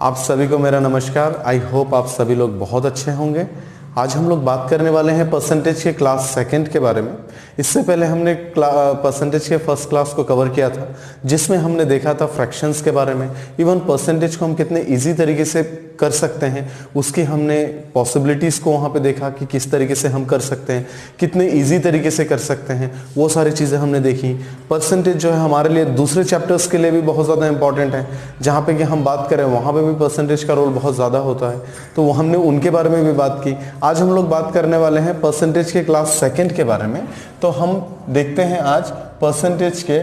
आप सभी को मेरा नमस्कार। आई होप आप सभी लोग बहुत अच्छे होंगे। आज हम लोग बात करने वाले हैं परसेंटेज के क्लास सेकंड के बारे में। इससे पहले हमने परसेंटेज के फर्स्ट क्लास को कवर किया था, जिसमें हमने देखा था फ्रैक्शंस के बारे में। इवन परसेंटेज को हम कितने इजी तरीके से कर सकते हैं, उसकी हमने पॉसिबिलिटीज़ को वहाँ पे देखा कि किस तरीके से हम कर सकते हैं, कितने इजी तरीके से कर सकते हैं, वो सारी चीज़ें हमने देखी। परसेंटेज जो है हमारे लिए दूसरे चैप्टर्स के लिए भी बहुत ज़्यादा इंपॉर्टेंट है। जहाँ पे कि हम बात करें वहाँ पे भी परसेंटेज का रोल बहुत ज़्यादा होता है, तो वो हमने उनके बारे में भी बात की। आज हम लोग बात करने वाले हैं परसेंटेज के क्लास सेकंड के बारे में। तो हम देखते हैं आज परसेंटेज के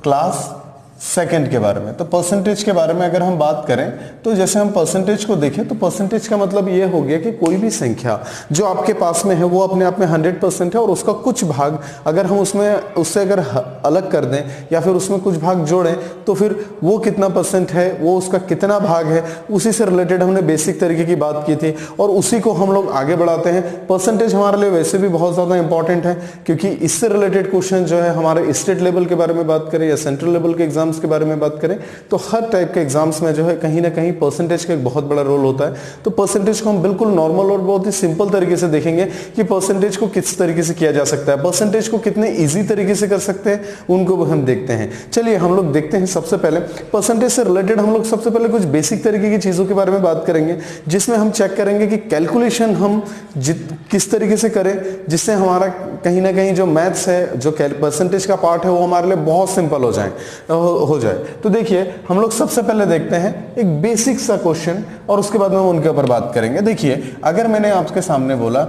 क्लास सेकंड के बारे में। तो परसेंटेज के बारे में अगर हम बात करें तो जैसे हम परसेंटेज को देखें तो परसेंटेज का मतलब ये हो गया कि कोई भी संख्या जो आपके पास में है वो अपने आप में 100% है, और उसका कुछ भाग अगर हम उससे अगर अलग कर दें या फिर उसमें कुछ भाग जोड़ें तो फिर वो कितना परसेंट है, वो उसका कितना भाग है, उसी से रिलेटेड हमने बेसिक तरीके की बात की थी और उसी को हम लोग आगे बढ़ाते हैं। परसेंटेज हमारे लिए वैसे भी बहुत ज़्यादा इंपॉर्टेंट है, क्योंकि इससे रिलेटेड क्वेश्चन जो है हमारे स्टेट लेवल के बारे में बात करें या सेंट्रल लेवल के एग्जाम के बारे में बात करें तो हर टाइप के एग्जाम्स में जो है कहीं ना कहीं परसेंटेज का एक बहुत बड़ा रोल होता है। तो परसेंटेज को हम बिल्कुल नॉर्मल और बहुत ही सिंपल तरीके से देखेंगे कि परसेंटेज को किस तरीके से किया जा सकता है, परसेंटेज को कितने इजी तरीके से कर सकते हैं, उनको हम देखते हैं। चलिए हम लोग देखते हैं। सबसे पहले परसेंटेज से रिलेटेड हम लोग सबसे पहले कुछ बेसिक तरीके की चीजों के बारे में बात करेंगे, जिसमें हम चेक करेंगे कि कैलकुलेशन हम किस तरीके से करें जिससे हमारा कहीं ना कहीं जो मैथ्स है, जो परसेंटेज का पार्ट है, वो हमारे लिए बहुत सिंपल हो जाए। तो देखिए हम लोग सबसे पहले देखते हैं एक बेसिक सा क्वेश्चन और उसके बाद में उनके ऊपर बात करेंगे। देखिए अगर मैंने आपके सामने बोला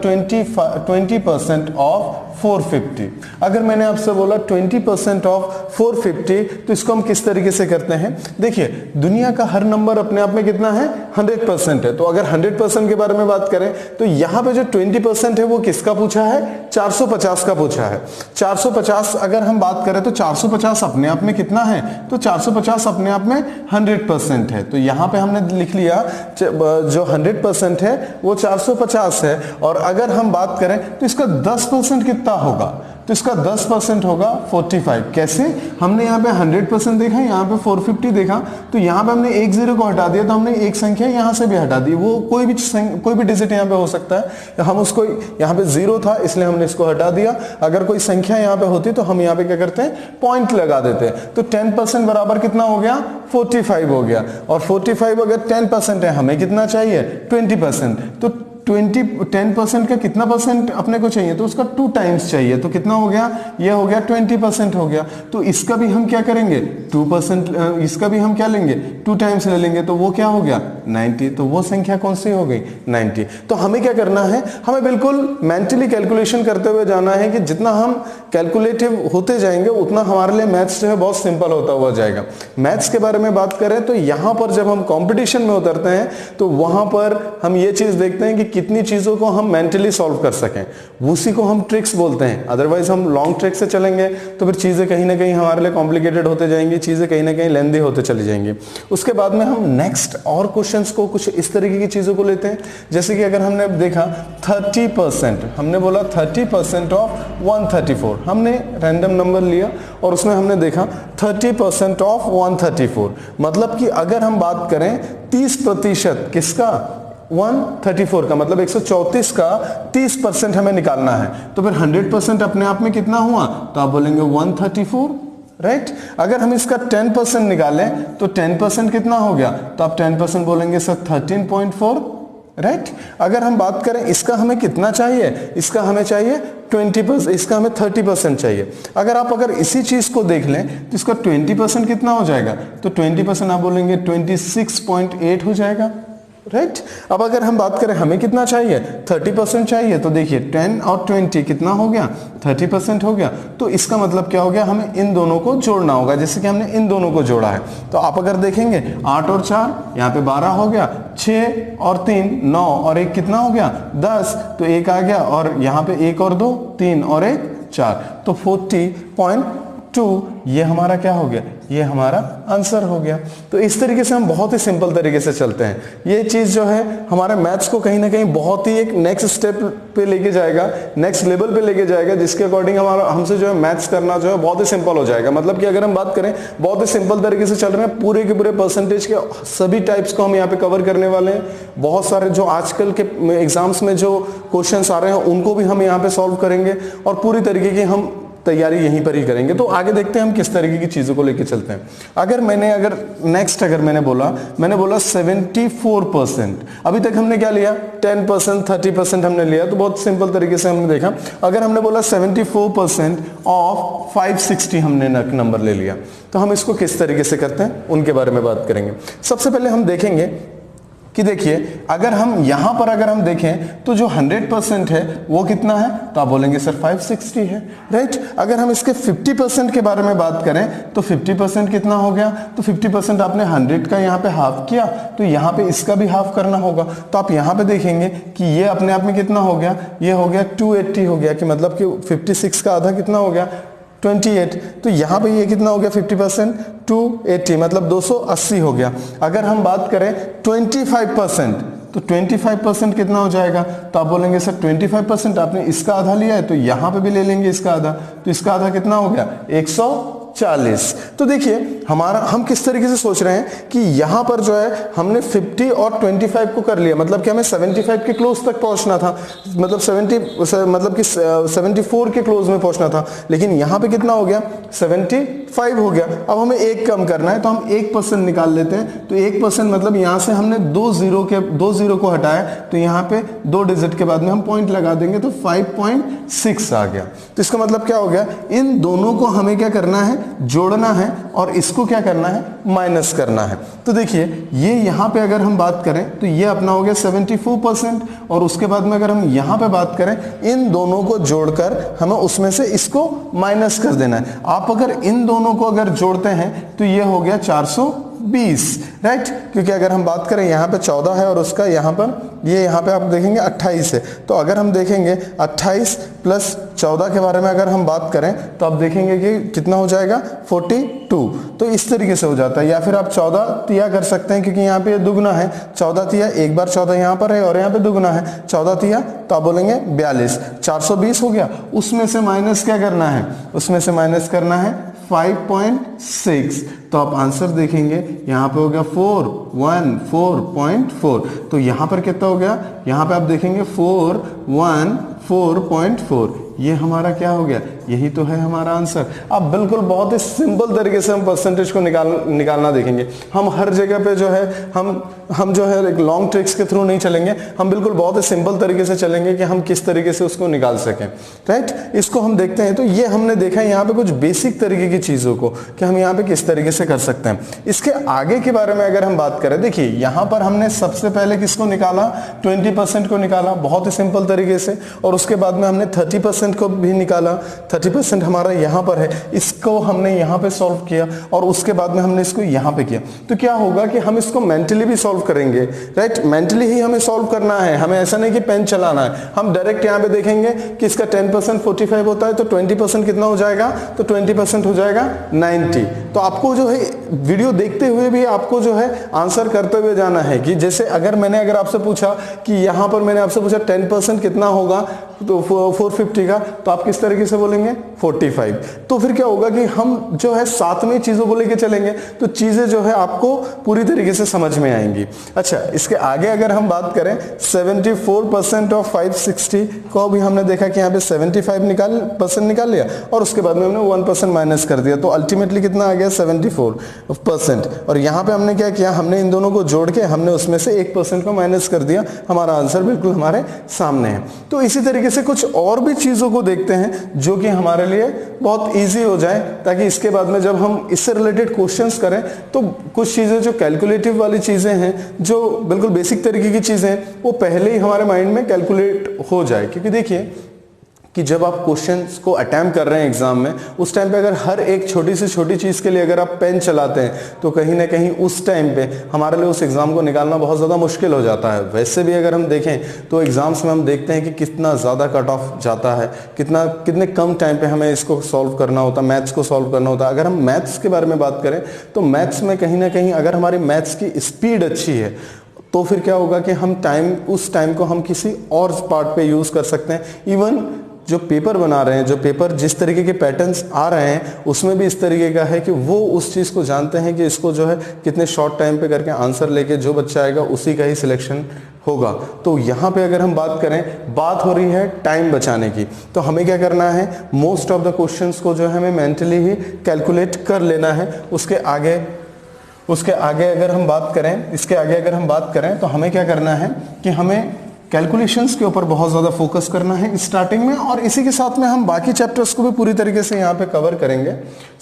20% ऑफ 450, अगर मैंने आपसे बोला 20% ऑफ 450 तो इसको हम किस तरीके से करते हैं। देखिए दुनिया का हर नंबर अपने आप में कितना है, 100% है। तो अगर 100% के बारे में बात करें तो यहां पे जो 20% है वो किसका पूछा है, 450 का पूछा है। 450 अगर हम बात करें तो 450 अपने आप में कितना है, तो 450 अपने आप में 100% है। तो यहां पे हमने लिख लिया जो 100% है वो 450 है। और अगर हम बात करें तो इसका 10% कितना होगा, तो इसका 10% होगा 45। कैसे, हमने यहाँ पे 100% देखा, यहाँ पे 450 देखा, तो यहाँ पे हमने एक जीरो को हटा दिया तो हमने एक संख्या यहाँ से भी हटा दी। वो कोई भी डिजिट यहाँ पे हो सकता है, हम उसको यहाँ पे जीरो था इसलिए हमने इसको हटा दिया। अगर कोई संख्या यहाँ पे होती तो हम यहाँ पे क्या करते हैं, पॉइंट लगा देते हैं। तो 10% बराबर कितना हो गया, 45 हो गया। और 45 अगर 10% है, हमें कितना चाहिए, 20%। तो 10% का कितना परसेंट अपने को चाहिए, तो उसका 2 टाइम्स चाहिए। तो कितना हो गया, ये हो गया 20% हो गया। तो इसका भी हम क्या करेंगे, 2%, इसका भी हम क्या लेंगे, 2 टाइम्स ले लेंगे। तो वो क्या हो गया, 90। तो वो संख्या कौन सी हो गई, 90। तो हमें क्या करना है, हमें बिल्कुल मेंटली कैलकुलेशन करते हुए जाना है कि जितना हम कैलकुलेटिव होते जाएंगे उतना हमारे लिए मैथ्स जो है बहुत सिंपल होता हुआ जाएगा। मैथ्स के बारे में बात करें तो यहाँ पर जब हम कॉम्पिटिशन में उतरते हैं तो वहां पर हम ये चीज देखते हैं कि कितनी चीजों को हम मेंटली सॉल्व कर सकें, उसी को हम ट्रिक्स बोलते हैं। अदरवाइज हम लॉन्ग ट्रिक से चलेंगे तो फिर चीजें कहीं ना कहीं हमारे लिए कॉम्प्लिकेटेड होते जाएंगी, चीजें कहीं ना कहीं लेंदी होते चली जाएंगी। उसके बाद में हम नेक्स्ट और क्वेश्चंस को कुछ इस तरीके की चीजों को लेते हैं, जैसे कि अगर हमने देखा 30%, हमने बोला 30% ऑफ 134, हमने रैंडम नंबर लिया और उसमें हमने देखा 30% ऑफ 134, मतलब कि अगर हम बात करें 30% किसका, 134 का, मतलब 134 का 30% हमें निकालना है। तो फिर 100% अपने आप में कितना हुआ, तो आप बोलेंगे 134, राइट। अगर हम इसका 10% निकालें तो 10% कितना हो गया, तो आप 10% बोलेंगे सर 13.4, राइट। अगर हम बात करें इसका हमें कितना चाहिए, इसका हमें चाहिए 20%, इसका हमें 30% चाहिए। अगर इसी चीज को देख लें तो इसका 20% कितना हो जाएगा, तो 20% आप बोलेंगे 26.8 हो जाएगा, राइट। अब अगर हम बात करें हमें कितना चाहिए, 30% चाहिए, तो देखिए 10 और 20 कितना हो गया, 30% हो गया। तो इसका मतलब क्या हो गया, हमें इन दोनों को जोड़ना होगा, जैसे कि हमने इन दोनों को जोड़ा है। तो आप अगर देखेंगे 8 और 4 यहाँ पे 12 हो गया, 6 और 3 9 और 1 कितना हो गया, 10। तो 1 आ गया और यहाँ पे 1 और 2 3 और 1 4, तो 2, ये हमारा क्या हो गया, ये हमारा आंसर हो गया। तो इस तरीके से हम बहुत ही सिंपल तरीके से चलते हैं। ये चीज जो है हमारे मैथ्स को कहीं ना कहीं बहुत ही एक नेक्स्ट स्टेप पे लेके जाएगा, नेक्स्ट लेवल पे लेके जाएगा, जिसके अकॉर्डिंग हमारा हमसे जो है मैथ्स करना जो है बहुत ही सिंपल हो जाएगा। मतलब कि अगर हम बात करें बहुत ही सिंपल तरीके से चल रहे हैं, पूरे के पूरे परसेंटेज के सभी टाइप्स को हम यहाँ पे कवर करने वाले हैं। बहुत सारे जो आजकल के एग्जाम्स में जो क्वेश्चंस आ रहे हैं उनको भी हम यहाँ पे सॉल्व करेंगे और पूरी तरीके की हम तैयारी यहीं पर ही करेंगे। तो आगे देखते हैं हम किस तरीके की चीजों को लेकर चलते हैं। अगर मैंने बोला 74%, अभी तक हमने क्या लिया, 10%, 30% हमने लिया, तो बहुत सिंपल तरीके से हमने देखा। अगर हमने बोला 74% ऑफ 560 हमने नंबर ले लिया, तो हम इसको किस तरीके से करते हैं उनके बारे में बात करेंगे। सबसे पहले हम देखेंगे कि देखिए अगर हम यहां पर अगर हम देखें तो जो 100% है वो कितना है, तो आप बोलेंगे सर 560 है, राइट। अगर हम इसके 50% के बारे में बात करें तो 50% कितना हो गया, तो 50% आपने 100 का यहाँ पे हाफ किया, तो यहाँ पे इसका भी हाफ करना होगा। तो आप यहाँ पे देखेंगे कि ये अपने आप में कितना हो गया, ये हो गया 280 हो गया, कि मतलब कि 56 का आधा कितना हो गया, 28। तो यहाँ पे ये कितना हो गया 50%, 280 मतलब 280 हो गया। अगर हम बात करें 25%, तो 25% कितना हो जाएगा, तो आप बोलेंगे सर 25% आपने इसका आधा लिया है, तो यहाँ पे भी ले लेंगे इसका आधा, तो इसका आधा कितना हो गया 140। तो देखिए हम किस तरीके से सोच रहे हैं कि यहां पर जो है हमने 50 और 25 को कर लिया, मतलब कि हमें 75 के क्लोज तक पहुंचना था, मतलब 74 के क्लोज में पहुंचना था, लेकिन यहां पे कितना हो गया 75 हो गया। अब हमें एक कम करना है, तो हम 1% निकाल लेते हैं। तो 1% मतलब यहां से हमने 2 जीरो को हटाया, तो यहां पे 2 डिजिट के बाद में हम पॉइंट लगा देंगे, तो 5.6 आ गया। तो इसका मतलब क्या हो गया, इन दोनों को हमें क्या करना है, जोड़ना है, और इसको क्या करना है, माइनस करना है। तो देखिए ये यहां पे अगर हम बात करें तो ये अपना हो गया 74%, और उसके बाद में अगर हम यहां पे बात करें, इन दोनों को जोड़कर हमें उसमें से इसको माइनस कर देना है। आप अगर इन दोनों को अगर जोड़ते हैं तो ये हो गया 420, राइट। क्योंकि अगर हम बात करें यहाँ पे 14 है और उसका यहाँ पे आप देखेंगे 28 है, तो अगर हम देखेंगे 28 प्लस 14 के बारे में अगर हम बात करें तो आप देखेंगे कि कितना हो जाएगा 42। तो इस तरीके से हो जाता है। या फिर आप 14 तिया कर सकते हैं, क्योंकि यहाँ पे दुगना है, 14 तिया, एक बार 14 यहाँ पर है और यहाँ पे दुगना है, 14 तिया, तो आप बोलेंगे 42, 420 हो गया। उसमें से माइनस क्या करना है, उसमें से माइनस करना है 5.6, तो आप आंसर देखेंगे यहाँ पे हो गया 414.4। तो यहाँ पर कितना हो गया, यहाँ पे आप देखेंगे 414.4, ये हमारा क्या हो गया, यही तो है हमारा आंसर। अब बिल्कुल बहुत ही सिंपल तरीके से हम परसेंटेज को निकालना देखेंगे। हम हर जगह पे जो है हम जो है एक लॉन्ग ट्रिक्स के थ्रू नहीं चलेंगे, हम बिल्कुल बहुत ही सिंपल तरीके से चलेंगे कि हम किस तरीके से उसको निकाल सकें, राइट। इसको हम देखते हैं। तो ये हमने देखा है यहाँ पे कुछ बेसिक तरीके की चीजों को कि हम यहाँ पे किस तरीके से कर सकते हैं। इसके आगे के बारे में अगर हम बात करें, देखिए यहाँ पर हमने सबसे पहले किसको निकाला, 20% को निकाला बहुत ही सिंपल तरीके से, और उसके बाद में हमने 30% को भी निकाला। 30% हमारा यहाँ पर है, इसको हमने यहाँ पे सॉल्व किया, और उसके बाद में हमने इसको यहाँ पे किया। तो क्या होगा कि हम इसको मेंटली भी सॉल्व करेंगे, राइट। मेंटली ही हमें सॉल्व करना है, हमें ऐसा नहीं कि पेन चलाना है। हम डायरेक्ट यहाँ पे देखेंगे कि इसका 10% 45 होता है, तो 20% कितना हो जाएगा, तो 20% हो जाएगा 90। तो आपको जो है वीडियो देखते हुए भी आपको जो है आंसर करते हुए जाना है, कि जैसे अगर आपसे पूछा कि यहाँ पर मैंने आपसे पूछा 10% कितना होगा, तो 450 का, तो आप किस तरीके से बोलेंगे 45। तो फिर क्या होगा कि हम जो है साथ में चीजों को लेके चलेंगे, तो चीजें जो है आपको पूरी तरीके से समझ में आएंगी। अच्छा, इसके आगे अगर हम बात करें 74% ऑफ 560 को भी हमने देखा कि यहाँ पे 75% निकाल लिया, और उसके बाद में हमने 1% माइनस कर दिया, तो अल्टीमेटली कितना आ गया 74%। और यहाँ पे हमने क्या किया, हमने इन दोनों को जोड़ के हमने उसमें से 1% को माइनस कर दिया, हमारा आंसर बिल्कुल हमारे सामने है। तो इसी तरीके से कुछ और भी चीजों को देखते हैं जो कि हमारे लिए बहुत इजी हो जाए, ताकि इसके बाद में जब हम इससे रिलेटेड क्वेश्चंस करें तो कुछ चीजें जो कैलकुलेटिव वाली चीजें हैं, जो बिल्कुल बेसिक तरीके की चीजें हैं, वो पहले ही हमारे माइंड में कैलकुलेट हो जाए। क्योंकि देखिए कि जब आप क्वेश्चंस को अटेम्प्ट कर रहे हैं एग्जाम में, उस टाइम पे अगर हर एक छोटी से छोटी चीज़ के लिए अगर आप पेन चलाते हैं तो कहीं ना कहीं उस टाइम पे हमारे लिए उस एग्ज़ाम को निकालना बहुत ज़्यादा मुश्किल हो जाता है। वैसे भी अगर हम देखें तो एग्ज़ाम्स में हम देखते हैं कि कितना ज़्यादा कट ऑफ जाता है, कितने कम टाइम पे हमें इसको सॉल्व करना होता है, मैथ्स को सॉल्व करना होता है। अगर हम मैथ्स के बारे में बात करें तो मैथ्स में कहीं ना कहीं अगर हमारी मैथ्स की स्पीड अच्छी है तो फिर क्या होगा कि हम उस टाइम को हम किसी और पार्ट पे यूज़ कर सकते हैं। इवन जो पेपर बना रहे हैं, जो पेपर जिस तरीके के पैटर्न्स आ रहे हैं उसमें भी इस तरीके का है कि वो उस चीज़ को जानते हैं कि इसको जो है कितने शॉर्ट टाइम पे करके आंसर लेके जो बच्चा आएगा उसी का ही सिलेक्शन होगा। तो यहाँ पे अगर हम बात करें, बात हो रही है टाइम बचाने की, तो हमें क्या करना है, मोस्ट ऑफ द क्वेश्चंस को जो है हमें मेंटली ही कैलकुलेट कर लेना है। उसके आगे अगर हम बात करें, इसके आगे अगर हम बात करें तो हमें क्या करना है कि हमें कैलकुलेशंस के ऊपर बहुत ज़्यादा फोकस करना है स्टार्टिंग में, और इसी के साथ में हम बाकी चैप्टर्स को भी पूरी तरीके से यहाँ पे कवर करेंगे।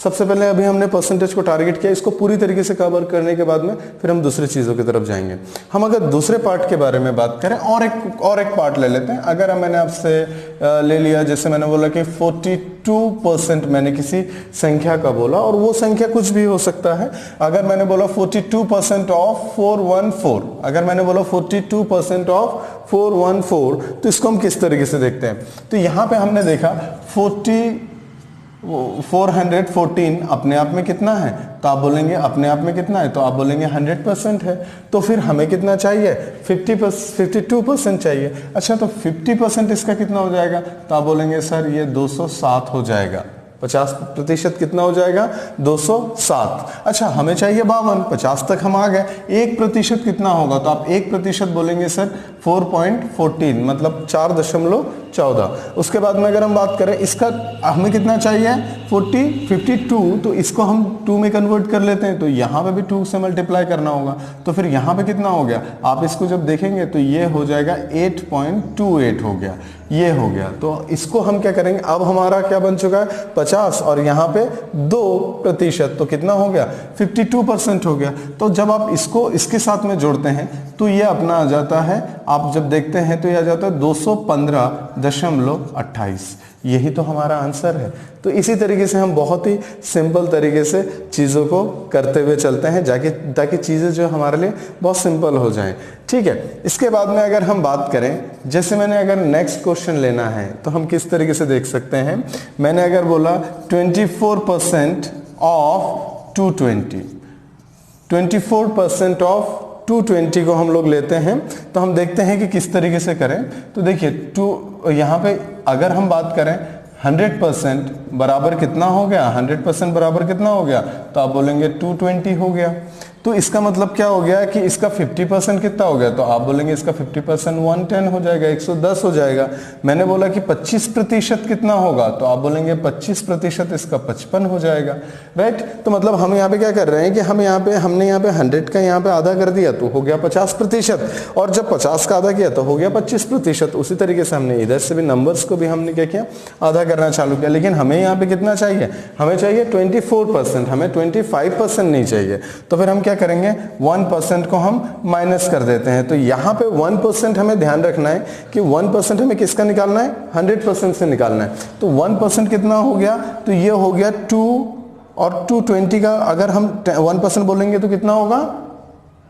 सबसे पहले अभी हमने परसेंटेज को टारगेट किया, इसको पूरी तरीके से कवर करने के बाद में फिर हम दूसरी चीज़ों की तरफ जाएंगे। हम अगर दूसरे पार्ट के बारे में बात करें, और एक पार्ट ले लेते हैं। अगर मैंने आपसे ले लिया, जैसे मैंने बोला कि 42% मैंने किसी संख्या का बोला, और वो संख्या कुछ भी हो सकता है। अगर मैंने बोला 42% ऑफ 414, अगर मैंने बोला 42% ऑफ 414, तो इसको हम किस तरीके से देखते हैं। तो यहां पे हमने देखा 414 अपने आप में कितना है, तो आप बोलेंगे अपने आप में कितना है, तो आप बोलेंगे 100% है। तो फिर हमें कितना चाहिए, 52% चाहिए। अच्छा, तो 50% इसका कितना हो जाएगा, तो आप बोलेंगे सर ये 207 हो जाएगा। 50% कितना हो जाएगा, 207। अच्छा, हमें चाहिए 52, 50 तक हम आ गए। 1% कितना होगा, तो आप 1% बोलेंगे सर 4.14, मतलब 4.14। उसके बाद में अगर हम बात करें, इसका हमें कितना चाहिए, 52, तो इसको हम 2 में कन्वर्ट कर लेते हैं, तो यहाँ पे भी 2 से मल्टीप्लाई करना होगा। तो फिर यहाँ पे कितना हो गया, आप इसको जब देखेंगे तो ये हो जाएगा 8.28 हो गया, ये हो गया। तो इसको हम क्या करेंगे, अब हमारा क्या बन चुका है 50, और यहाँ पे 2%, तो कितना हो गया 52% हो गया। तो जब आप इसको इसके साथ में जोड़ते हैं तो ये अपना आ जाता है, आप जब देखते हैं तो ये आ जाता है 215.28। यही तो हमारा आंसर है। तो इसी तरीके से हम बहुत ही सिंपल तरीके से चीज़ों को करते हुए चलते हैं, ताकि चीज़ें जो हमारे लिए बहुत सिंपल हो जाएं। ठीक है, इसके बाद में अगर हम बात करें, जैसे मैंने अगर नेक्स्ट क्वेश्चन लेना है तो हम किस तरीके से देख सकते हैं। मैंने अगर बोला 24% ऑफ 220, 24% ऑफ 220 को हम लोग लेते हैं, तो हम देखते हैं कि किस तरीके से करें। तो देखिए, यहाँ पे अगर हम बात करें 100% बराबर कितना हो गया, 100% बराबर कितना हो गया, तो आप बोलेंगे 220 हो गया। तो इसका मतलब क्या हो गया कि इसका 50% कितना हो गया, तो आप बोलेंगे इसका 50% 110 हो जाएगा, 110 हो जाएगा। मैंने बोला कि 25% कितना होगा, तो आप बोलेंगे 25% इसका 55 हो जाएगा। राइट, तो मतलब हम यहाँ पे क्या कर रहे हैं कि हमने यहाँ पे 100 का यहाँ पे आधा कर दिया तो हो गया 50%, और जब 50 का आधा किया तो हो गया 25%। उसी तरीके से हमने इधर से भी नंबर्स को भी हमने क्या किया, आधा करना चालू किया। लेकिन हमें यहाँ पे कितना चाहिए, हमें चाहिए 24%, हमें 25% नहीं चाहिए। तो फिर हम क्या करेंगे, 1% को हम माइनस कर देते हैं। तो यहाँ पे 1% हमें ध्यान रखना है कि 1% हमें किसका निकालना है, 100% से निकालना है। तो 1% कितना हो गया, तो ये हो गया 2, और 220 का अगर हम 1% बोलेंगे तो कितना होगा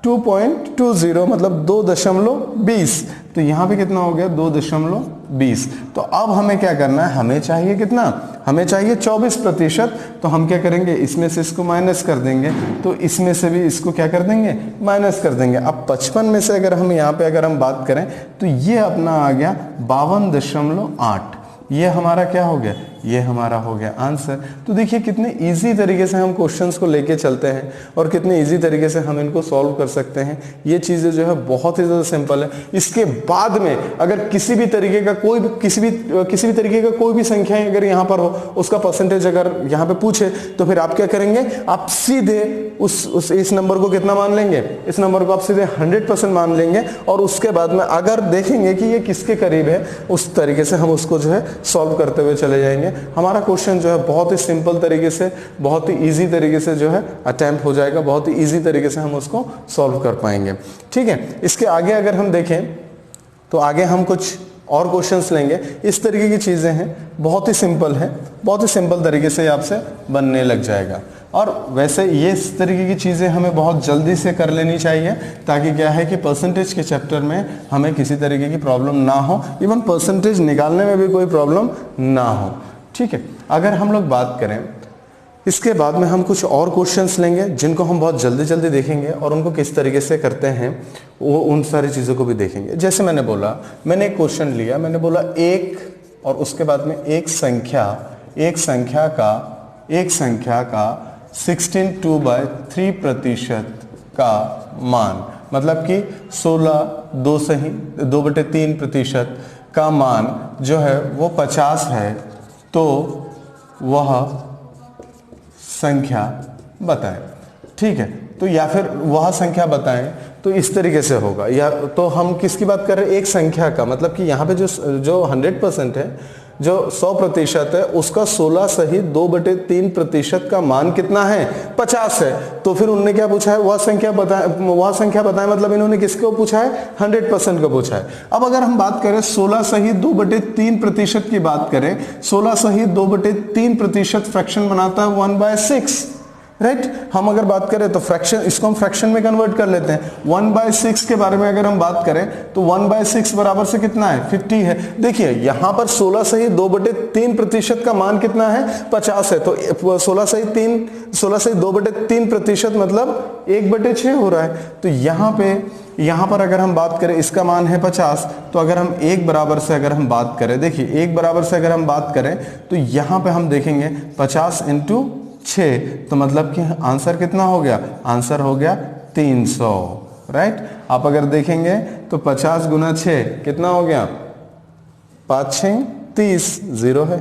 2.20, मतलब 2.20। तो यहाँ पे कितना हो गया 2.20। तो अब हमें क्या करना है, हमें चाहिए कितना, हमें चाहिए 24%। तो हम क्या करेंगे, इसमें से इसको माइनस कर देंगे, तो इसमें से भी इसको क्या कर देंगे, माइनस कर देंगे। अब 55 में से अगर हम यहाँ पे अगर हम बात करें तो ये अपना आ गया 52.8। ये हमारा क्या हो गया, ये हमारा हो गया आंसर। तो देखिए कितने इजी तरीके से हम क्वेश्चंस को लेके चलते हैं और कितने इजी तरीके से हम इनको सॉल्व कर सकते हैं। ये चीज़ें जो है बहुत ही ज़्यादा सिंपल है। इसके बाद में अगर किसी भी तरीके का कोई भी संख्या अगर यहाँ पर हो, उसका परसेंटेज अगर यहाँ पे पूछे, तो फिर आप क्या करेंगे, आप सीधे इस नंबर को कितना मान लेंगे, इस नंबर को आप सीधे 100% मान लेंगे, और उसके बाद में अगर देखेंगे कि ये किसके करीब है, उस तरीके से हम उसको जो है सॉल्व करते हुए चले जाएंगे। हमारा क्वेश्चन जो है बहुत ही सिंपल तरीके से, बहुत ही इजी तरीके से जो है अटेम्प्ट हो जाएगा, बहुत ही इजी तरीके से हम उसको सॉल्व कर पाएंगे। ठीक है, इसके आगे अगर हम देखें तो आगे हम कुछ और क्वेश्चंस लेंगे। इस तरीके की चीज़ें हैं, बहुत ही सिंपल है, बहुत ही सिंपल तरीके से आपसे बनने लग जाएगा। और वैसे ये इस तरीके की चीज़ें हमें बहुत जल्दी से कर लेनी चाहिए, ताकि क्या है कि परसेंटेज के चैप्टर में हमें किसी तरीके की प्रॉब्लम ना हो, इवन परसेंटेज निकालने में भी कोई प्रॉब्लम ना हो। ठीक है, अगर हम लोग बात करें इसके बाद में हम कुछ और क्वेश्चंस लेंगे जिनको हम बहुत जल्दी जल्दी देखेंगे और उनको किस तरीके से करते हैं वो उन सारी चीज़ों को भी देखेंगे। जैसे मैंने बोला, मैंने एक क्वेश्चन लिया, मैंने बोला एक और उसके बाद में एक संख्या का 16/2/3% का मान, मतलब कि 2/3% का मान जो है वो 50 है, तो वह संख्या बताएं। ठीक है, तो या फिर वह संख्या बताएं, तो इस तरीके से होगा। या तो हम किसकी बात कर रहे हैं, एक संख्या का, मतलब कि यहाँ पे जो 100% है, जो 100% है, उसका 16 सहित 2/3% का मान कितना है, 50 है। तो फिर उन्होंने क्या पूछा है, वह संख्या बताएं, मतलब इन्होंने किसको पूछा है, 100% को पूछा है। अब अगर हम बात करें 16 सहित 2/3% की बात करें, 16 सहित 2/3% फ्रैक्शन बनाता है 1/6, राइट। हम अगर बात करें तो फ्रैक्शन, इसको हम फ्रैक्शन में कन्वर्ट कर लेते हैं। 1/6 के बारे में अगर हम बात करें तो 1/6 बराबर से कितना है, 50 है। देखिए यहां पर 16 सहित 2/3% का मान कितना है, 50 है। तो 16 सहित 2/3% मतलब 1/6 हो रहा है। तो यहां पर अगर हम बात करें, इसका मान है 50, तो अगर हम 1 बराबर से अगर हम बात करें, देखिए 1 बराबर से अगर हम बात करें तो यहां पे हम देखेंगे 50 × 6, तो मतलब कि आंसर कितना हो गया, आंसर हो गया 300, राइट। आप अगर देखेंगे तो 50 × 6 कितना हो गया, 5 × 6 30, 0 है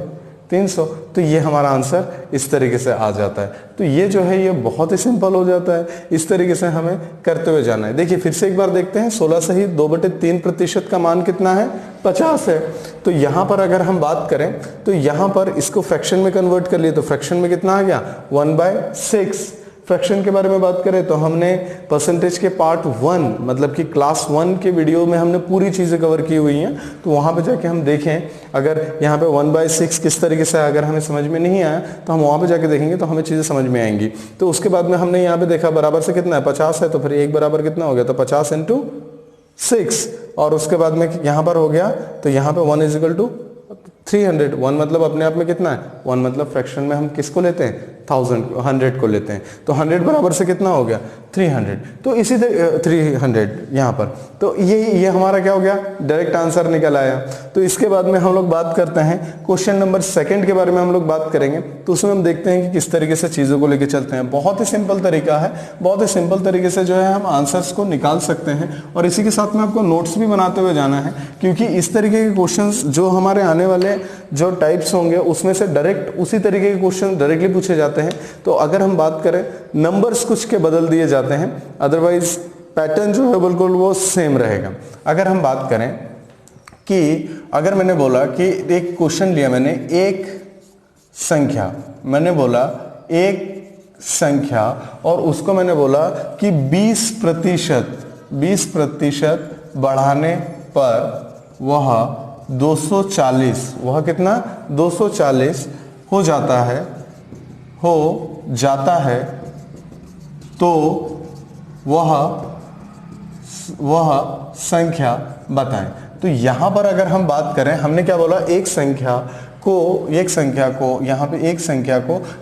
300। तो ये हमारा आंसर इस तरीके से आ जाता है। तो ये जो है ये बहुत ही सिंपल हो जाता है, इस तरीके से हमें करते हुए जाना है। देखिए फिर से एक बार देखते हैं, 16 सहित 2/3% का मान कितना है, 50 है। तो यहाँ पर अगर हम बात करें तो यहाँ पर इसको फ्रैक्शन में कन्वर्ट कर लिए, तो फ्रैक्शन में कितना आ गया, 1/6। फ्रैक्शन के बारे में बात करें तो हमने परसेंटेज के पार्ट 1 मतलब कि क्लास 1 के वीडियो में हमने पूरी चीज़ें कवर की हुई हैं, तो वहाँ पे जाके हम देखें। अगर यहाँ पे 1/6 किस तरीके से अगर हमें समझ में नहीं आया तो हम वहाँ पे जाके देखेंगे तो हमें चीज़ें समझ में आएंगी। तो उसके बाद में हमने यहाँ पे देखा बराबर से कितना है, 50 है, तो फिर 1 बराबर कितना हो गया, तो 50 × 6, और उसके बाद में यहाँ पर हो गया, तो यहाँ पे 1 = 300। 1 मतलब अपने आप में कितना है, 1 मतलब फ्रैक्शन में हम किसको लेते हैं, 100 को लेते हैं। तो 100 बराबर से कितना हो गया, 300। तो इसी तरह 300 यहाँ पर, तो ये हमारा क्या हो गया, डायरेक्ट आंसर निकल आया। तो इसके बाद में हम लोग बात करते हैं क्वेश्चन नंबर 2 के बारे में हम लोग बात करेंगे। तो उसमें हम देखते हैं कि किस तरीके से चीज़ों को लेकर चलते हैं। बहुत ही सिंपल तरीका है, बहुत ही सिंपल तरीके से जो है हम आंसर्स को निकाल सकते हैं। और इसी के साथ में आपको नोट्स भी बनाते हुए जाना है, क्योंकि इस तरीके के क्वेश्चन जो हमारे आने वाले जो टाइप्स होंगे उसमें से डायरेक्ट उसी तरीके के क्वेश्चन डायरेक्टली पूछे जाते हैं। तो अगर हम बात करें, नंबर्स कुछ के बदल दिए जाते हैं, अदरवाइज पैटर्न जो है बिल्कुल वो सेम रहेगा। अगर हम बात करें कि अगर मैंने बोला कि एक क्वेश्चन लिया मैंने, एक संख्या और उसको मैंने बोला कि 20% बढ़ाने पर वह 240, वह कितना 240 हो जाता है, तो वह संख्या बताएं। तो यहां पर अगर हम बात करें, हमने क्या बोला, एक संख्या को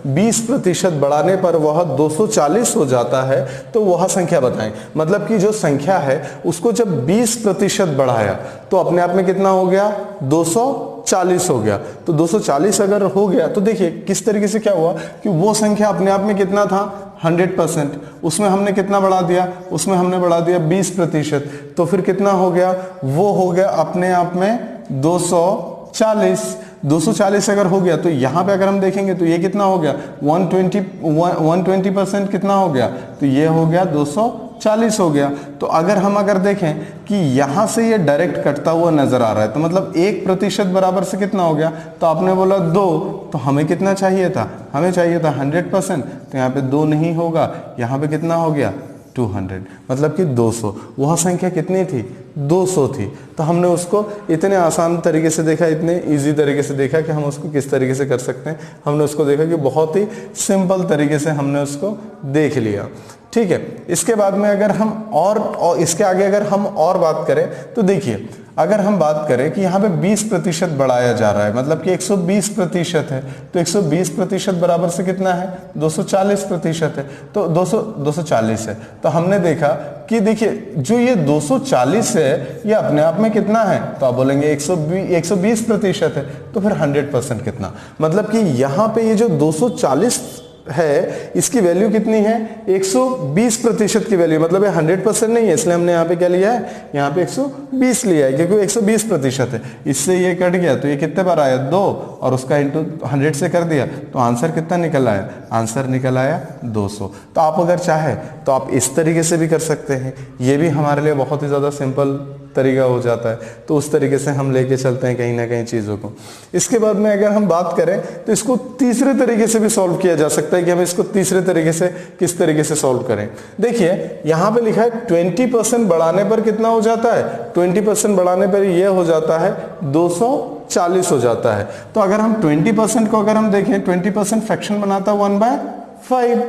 20% बढ़ाने पर वह 240 हो जाता है, तो वह संख्या बताएं। मतलब कि जो संख्या है उसको जब 20% बढ़ाया तो अपने आप में कितना हो गया, 240 हो गया। तो 240 अगर हो गया तो देखिए किस तरीके से क्या हुआ कि वो संख्या अपने आप में कितना था, 100%, उसमें हमने कितना बढ़ा दिया, उसमें हमने बढ़ा दिया 20%, तो फिर कितना हो गया, वो हो गया अपने आप में 240 अगर हो गया तो यहाँ पे अगर हम देखेंगे तो ये कितना हो गया, 120% कितना हो गया, तो ये हो गया 240 हो गया। तो अगर देखें कि यहाँ से ये डायरेक्ट कटता हुआ नजर आ रहा है, तो मतलब 1% बराबर से कितना हो गया, तो आपने बोला 2, तो हमें कितना चाहिए था, हमें चाहिए था 100%, तो यहाँ पे 2 नहीं होगा, यहाँ पे कितना हो गया 200, मतलब कि 200। वह संख्या कितनी थी? 200 थी। तो हमने उसको इतने आसान तरीके से देखा, इतने इजी तरीके से देखा कि हम उसको किस तरीके से कर सकते हैं। हमने उसको देखा कि बहुत ही सिंपल तरीके से हमने उसको देख लिया। ठीक है, इसके बाद में अगर हम और इसके आगे अगर हम और बात करें तो देखिए, अगर हम बात करें कि यहाँ पे 20% बढ़ाया जा रहा है, मतलब कि 120% है, तो 120% बराबर से कितना है? 240% है। तो 240 है। तो हमने देखा कि देखिए जो ये 240 है ये अपने आप में कितना है? तो आप बोलेंगे 120% है। तो फिर 100% कितना? मतलब कि यहाँ पे ये जो 240 है इसकी वैल्यू कितनी है? 120% की वैल्यू, मतलब ये 100% नहीं है, इसलिए हमने यहाँ पे क्या लिया है? यहाँ पे 120 लिया है, क्योंकि 120% है। इससे ये कट गया तो ये कितने बार आया? 2, और उसका इंटू 100 से कर दिया तो आंसर कितना निकल आया? आंसर निकल आया 200। तो आप अगर चाहे तो आप इस तरीके से भी कर सकते हैं, ये भी हमारे लिए बहुत ही ज़्यादा सिंपल तरीका हो जाता है। तो उस तरीके से हम लेके चलते हैं कहीं ना कहीं चीज़ों को। इसके बाद में अगर हम बात करें तो इसको तीसरे तरीके से भी सॉल्व किया जा सकता है कि हम इसको तीसरे तरीके से किस तरीके से सॉल्व करें। देखिए यहाँ पे लिखा है 20% बढ़ाने पर कितना हो जाता है? 20% बढ़ाने पर ये हो जाता है 240 हो जाता है। तो अगर हम 20% को अगर हम देखें, 20% फ्रैक्शन बनाता है 1/5।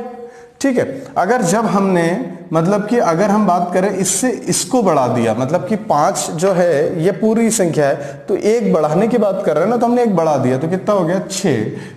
ठीक है, अगर जब हमने मतलब कि अगर हम बात करें इससे इसको बढ़ा दिया, मतलब कि 5 जो है ये पूरी संख्या है, तो एक बढ़ाने की बात कर रहे हैं ना, तो हमने एक बढ़ा दिया तो कितना हो गया?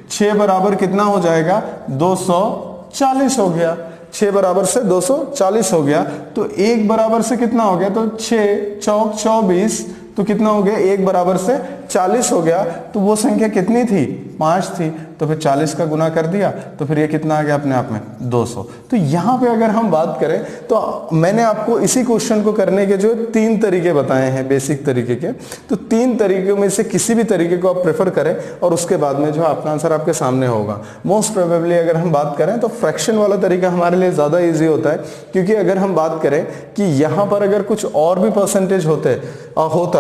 6 बराबर कितना हो जाएगा? 240 हो गया। 6 बराबर से 240 हो गया। तो 1 बराबर से कितना हो गया? तो 6 चौक 24, तो कितना हो गया? 1 बराबर से 40 हो गया। तो वो संख्या कितनी थी? 5 थी। तो फिर 40 का गुना कर दिया तो फिर ये कितना आ गया अपने आप में? 200। तो यहाँ पे अगर हम बात करें तो मैंने आपको इसी क्वेश्चन को करने के जो 3 तरीके बताए हैं बेसिक तरीके के, तो 3 तरीके में से किसी भी तरीके को आप प्रेफर करें और उसके बाद में जो आपका आंसर आपके सामने होगा। मोस्ट प्रोबेबली अगर हम बात करें तो फ्रैक्शन वाला तरीका हमारे लिए ज़्यादा ईजी होता है, क्योंकि अगर हम बात करें कि यहाँ पर अगर कुछ और भी परसेंटेज होता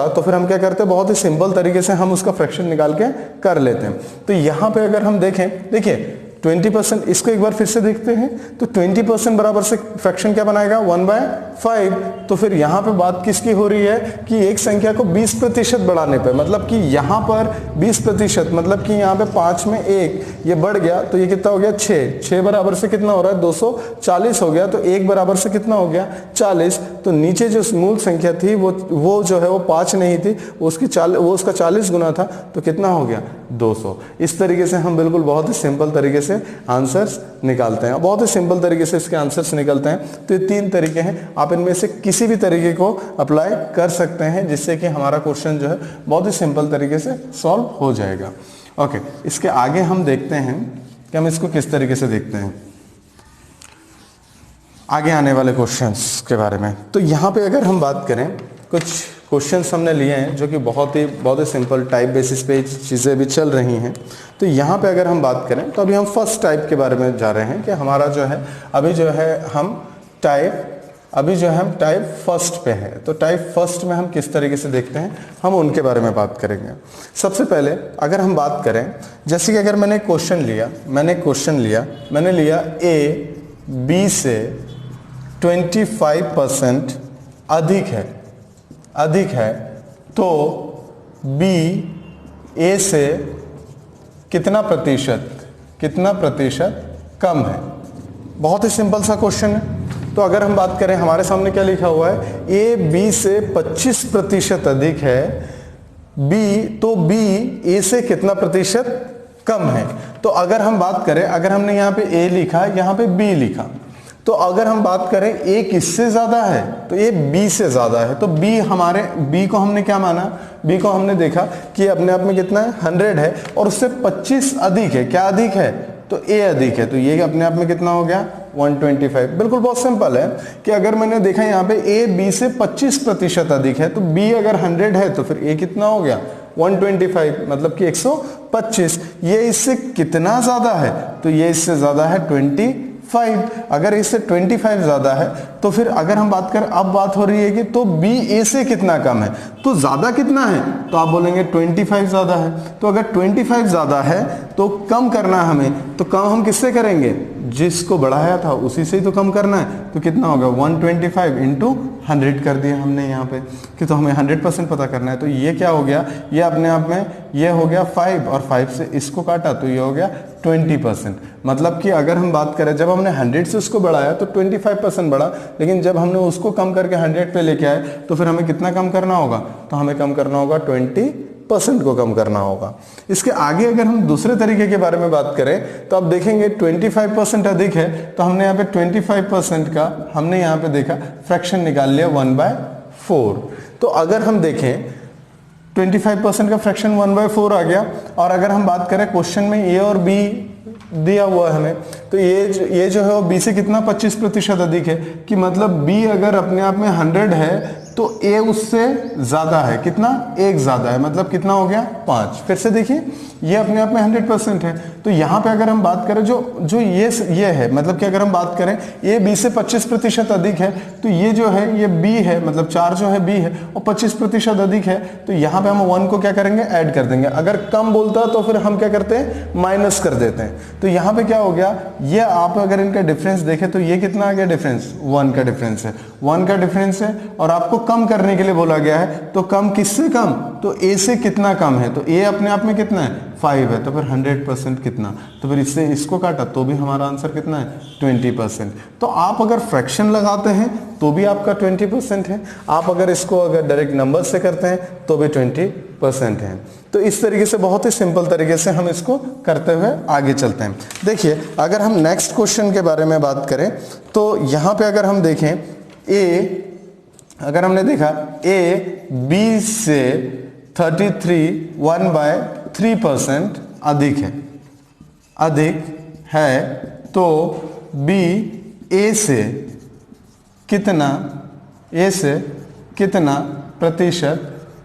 तो फिर हम क्या करते? बहुत ही सिंपल तरीके से हम उसका फ्रैक्शन निकाल के कर लेते हैं। तो यहाँ पे अगर हम देखें, देखिए 20%, इसको एक बार फिर से देखते हैं, तो 20% बराबर से फ्रैक्शन क्या बनाएगा? 1/5। तो फिर यहाँ पे बात किसकी हो रही है कि एक संख्या को 20% बढ़ाने पे, मतलब कि यहाँ पर 20%, मतलब कि यहाँ पे 5 में 1 ये बढ़ गया तो ये कितना हो गया? 6 बराबर से कितना हो रहा है? 240 हो गया। तो 1 बराबर से कितना हो गया? 40। तो नीचे जो मूल संख्या थी वो जो है वो 5 नहीं थी, वो उसका 40 गुना था, तो कितना हो गया? 200। इस तरीके से हम बिल्कुल बहुत ही सिंपल तरीके से आंसर्स निकालते हैं, बहुत ही सिंपल तरीके से इसके आंसर्स निकलते हैं। तो ये 3 तरीके हैं, आप इनमें से किसी भी तरीके को अप्लाई कर सकते हैं, जिससे कि हमारा क्वेश्चन जो है बहुत ही सिंपल तरीके से सॉल्व हो जाएगा। ओके, इसके आगे हम देखते हैं कि हम इसको किस तरीके से देखते हैं आगे आने वाले क्वेश्चंस के बारे में। तो यहाँ पे अगर हम बात करें, कुछ क्वेश्चंस हमने लिए हैं जो कि बहुत ही सिंपल टाइप बेसिस पे चीज़ें भी चल रही हैं। तो यहाँ पे अगर हम बात करें तो अभी हम फर्स्ट टाइप के बारे में जा रहे हैं कि हमारा जो है अभी जो है हम टाइप फर्स्ट पे है। तो टाइप फर्स्ट में हम किस तरीके से देखते हैं, हम उनके बारे में बात करेंगे। सबसे पहले अगर हम बात करें, जैसे कि अगर मैंने क्वेश्चन लिया, मैंने लिया A B से 25% अधिक है, तो B A से कितना प्रतिशत कम है। बहुत ही सिंपल सा क्वेश्चन है। तो अगर हम बात करें, हमारे सामने क्या लिखा हुआ है? A B से 25% अधिक है, तो B A से कितना प्रतिशत कम है। तो अगर हम बात करें, अगर हमने यहाँ पे A लिखा, यहाँ पे B लिखा, तो अगर हम बात करें A किससे ज्यादा है, तो A B से ज्यादा है। तो B को हमने क्या माना? B को हमने देखा कि अपने आप में कितना है? 100 है, और उससे 25 अधिक है। क्या अधिक है? तो A अधिक है। तो ये अपने आप में कितना हो गया? 125। बिल्कुल बहुत सिंपल है कि अगर मैंने देखा यहाँ पे A B से 25% अधिक है, तो B अगर 100 है तो फिर A कितना हो गया? 125, मतलब कि 125। ये इससे कितना ज्यादा है? तो ये इससे ज्यादा है 25। 5। अगर इससे 25 ज्यादा है तो फिर अगर हम बात करें, अब बात हो रही है कि तो बी ए से कितना कम है, तो ज्यादा कितना है, तो आप बोलेंगे 25 ज्यादा है। तो अगर 25 ज्यादा है तो कम करना है हमें, तो कम हम किससे करेंगे, जिसको बढ़ाया था उसी से ही तो कम करना है। तो कितना होगा 125 इंटू 100 कर दिया हमने यहाँ पे, कि तो हमें 100% पता करना है। तो ये क्या हो गया, ये अपने आप में ये हो गया 5 और 5 से इसको काटा तो ये हो गया 20%। मतलब कि अगर हम बात करें, जब हमने 100 से उसको बढ़ाया तो 25% बढ़ा, लेकिन जब हमने उसको कम करके 100 पे लेके आए तो फिर हमें कितना कम करना होगा, तो हमें कम करना होगा 20% को कम करना होगा। इसके आगे अगर हम दूसरे तरीके के बारे में बात करें तो आप देखेंगे 25% अधिक है, तो हमने यहाँ पे 25% का हमने यहाँ पे देखा फ्रैक्शन निकाल लिया 1/4। तो अगर हम देखें 25% का फ्रैक्शन 1/4 आ गया। और अगर हम बात करें क्वेश्चन में ए और बी दिया हुआ है हमें, तो ये जो है वो बी से कितना 25% अधिक है, कि मतलब बी अगर अपने आप में 100 है तो ए उससे ज्यादा है, कितना, 1 ज्यादा है, मतलब कितना हो गया 5। फिर से देखिए ये अपने आप में 100% है। तो यहाँ पे अगर हम बात करें जो ये है, मतलब कि अगर हम बात करें ए बी से 25% अधिक है, तो ये जो है ये बी है, मतलब 4 जो है बी है और 25% अधिक है, तो यहाँ पे हम 1 को क्या करेंगे, ऐड कर देंगे। अगर कम बोलता तो फिर हम क्या करते हैं, माइनस कर देते हैं। तो यहाँ पे क्या हो गया, ये आप अगर इनका डिफरेंस देखें तो ये कितना आ गया डिफरेंस, 1 का डिफरेंस है, 1 का डिफरेंस है। और आपको कम करने के लिए बोला गया है, तो कम किससे कम, तो ए से कितना कम है, तो ए अपने आप में कितना है 5 है, तो फिर 100% कितना, तो फिर इससे इसको काटा तो भी हमारा आंसर कितना है 20%। तो आप अगर फ्रैक्शन लगाते हैं तो भी आपका 20% है, आप अगर इसको अगर डायरेक्ट नंबर से करते हैं तो भी 20% है। तो इस तरीके से बहुत ही सिंपल तरीके से हम इसको करते हुए आगे चलते हैं। देखिए अगर हम नेक्स्ट क्वेश्चन के बारे में बात करें तो यहाँ पे अगर हम देखें अगर हमने देखा ए बी से 33 1/3% अधिक है, तो बी ए से कितना प्रतिशत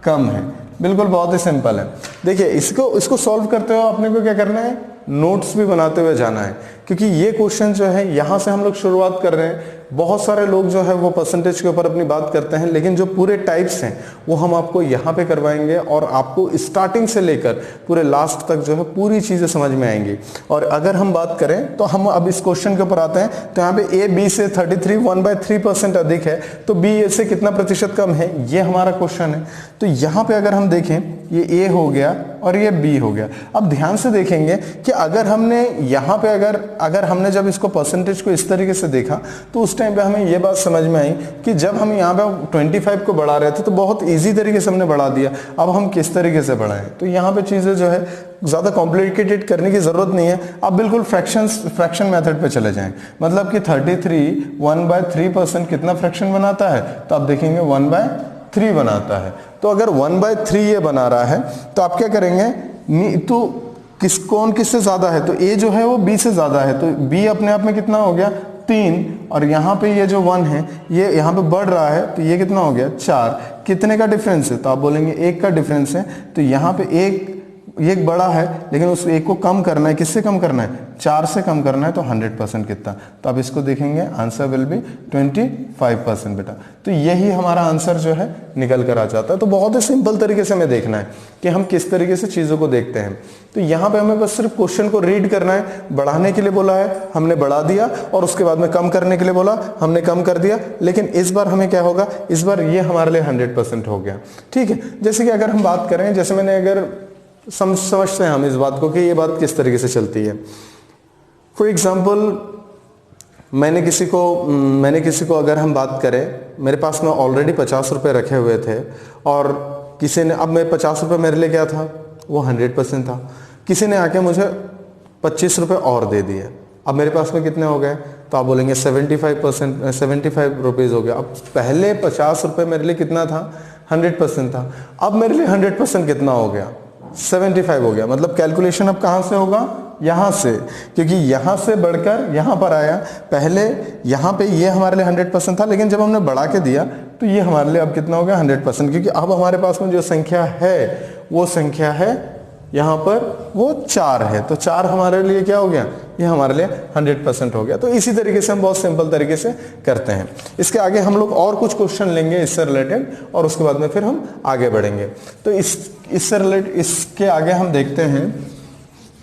कम है। बिल्कुल बहुत ही सिंपल है। देखिए इसको सॉल्व करते हुए आपने को क्या करना है, नोट्स भी बनाते हुए जाना है, क्योंकि ये क्वेश्चन जो है यहां से हम लोग शुरुआत कर रहे हैं। बहुत सारे लोग जो है वो परसेंटेज के ऊपर अपनी बात करते हैं, लेकिन जो पूरे टाइप्स हैं वो हम आपको यहाँ पे करवाएंगे और आपको स्टार्टिंग से लेकर पूरे लास्ट तक जो है पूरी चीजें समझ में आएंगी। और अगर हम बात करें तो हम अब इस क्वेश्चन के ऊपर आते हैं। तो यहाँ पे ए बी से 33 1/3% अधिक है, तो बी ए से कितना प्रतिशत कम है, ये हमारा क्वेश्चन है। तो यहाँ पे अगर हम देखें ये ए हो गया और ये बी हो गया। अब ध्यान से देखेंगे कि अगर हमने यहाँ पे अगर हमने जब इसको परसेंटेज को इस तरीके से देखा तो उस टाइम पे हमें ये बात समझ में आई कि जब हम यहाँ पे 25 को बढ़ा रहे थे तो बहुत इजी तरीके से हमने बढ़ा दिया। अब हम किस तरीके से बढ़ाएं, तो यहाँ पे चीजें जो है ज्यादा कॉम्प्लिकेटेड करने की जरूरत नहीं है। आप बिल्कुल फ्रैक्शन मेथड पे चले जाएं। मतलब कि 33 1/3% कितना फ्रैक्शन बनाता है, तो आप देखेंगे 1/3 बनाता है। तो अगर 1/3 ये बना रहा है तो आप क्या करेंगे, तो कौन किससे ज्यादा है, तो ए जो है वो बी से ज्यादा है, तो बी अपने आप में कितना हो गया 3, और यहाँ पे ये जो 1 है ये यहाँ पे बढ़ रहा है, तो ये कितना हो गया 4। कितने का डिफरेंस है, तो आप बोलेंगे 1 का डिफरेंस है। तो यहाँ पे एक बड़ा है, लेकिन उस एक को कम करना है, किससे कम करना है 4 से कम करना है, तो 100% कितना, तो आप इसको देखेंगे आंसर विल बी 25% बेटा। तो यही हमारा आंसर जो है निकल कर आ जाता है। तो बहुत ही सिंपल तरीके से हमें देखना है कि हम किस तरीके से चीजों को देखते हैं। तो यहाँ पे हमें बस सिर्फ क्वेश्चन को रीड करना है। बढ़ाने के लिए बोला है, हमने बढ़ा दिया, और उसके बाद में कम करने के लिए बोला, हमने कम कर दिया। लेकिन इस बार हमें क्या होगा, इस बार ये हमारे लिए 100% हो गया। ठीक है, जैसे कि अगर हम बात करें, जैसे मैंने अगर समझते हैं हम इस बात को कि ये बात किस तरीके से चलती है। फॉर एग्जाम्पल मैंने किसी को अगर हम बात करें, मेरे पास में ऑलरेडी 50 रुपये रखे हुए थे, और किसी ने, अब मैं 50 रुपये मेरे लिए क्या था, वो 100% था। किसी ने आके मुझे 25 रुपये और दे दिए, अब मेरे पास में कितने हो गए, तो आप बोलेंगे 75 रुपीज़ हो गया। अब पहले 50 रुपये मेरे लिए कितना था, 100% था। अब मेरे लिए 100% कितना हो गया, 75 हो गया। मतलब कैलकुलेशन अब कहाँ से होगा, यहाँ से, क्योंकि यहाँ से बढ़कर यहाँ पर आया। पहले यहाँ पे ये हमारे लिए 100% था, लेकिन जब हमने बढ़ा के दिया तो ये हमारे लिए अब कितना हो गया 100%, क्योंकि अब हमारे पास में जो संख्या है वो संख्या है यहाँ पर वो 4 है, तो 4 हमारे लिए क्या हो गया, ये हमारे लिए 100% हो गया। तो इसी तरीके से हम बहुत सिंपल तरीके से करते हैं। इसके आगे हम लोग और कुछ क्वेश्चन लेंगे इससे रिलेटेड, और उसके बाद में फिर हम आगे बढ़ेंगे। तो इससे रिलेटेड इसके आगे हम देखते हैं,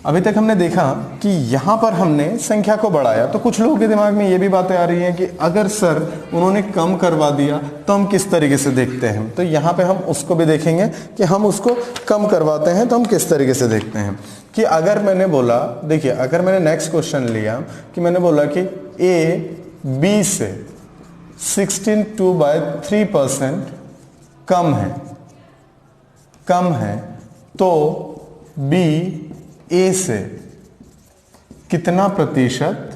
अभी तक हमने देखा कि यहां पर हमने संख्या को बढ़ाया, तो कुछ लोगों के दिमाग में ये भी बातें आ रही हैं कि अगर सर उन्होंने कम करवा दिया तो हम किस तरीके से देखते हैं। तो यहाँ पे हम उसको भी देखेंगे कि हम उसको कम करवाते हैं तो हम किस तरीके से देखते हैं। कि अगर मैंने बोला, देखिए अगर मैंने नेक्स्ट क्वेश्चन लिया कि मैंने बोला कि ए बी से 16/2/3% कम है तो बी ए से कितना प्रतिशत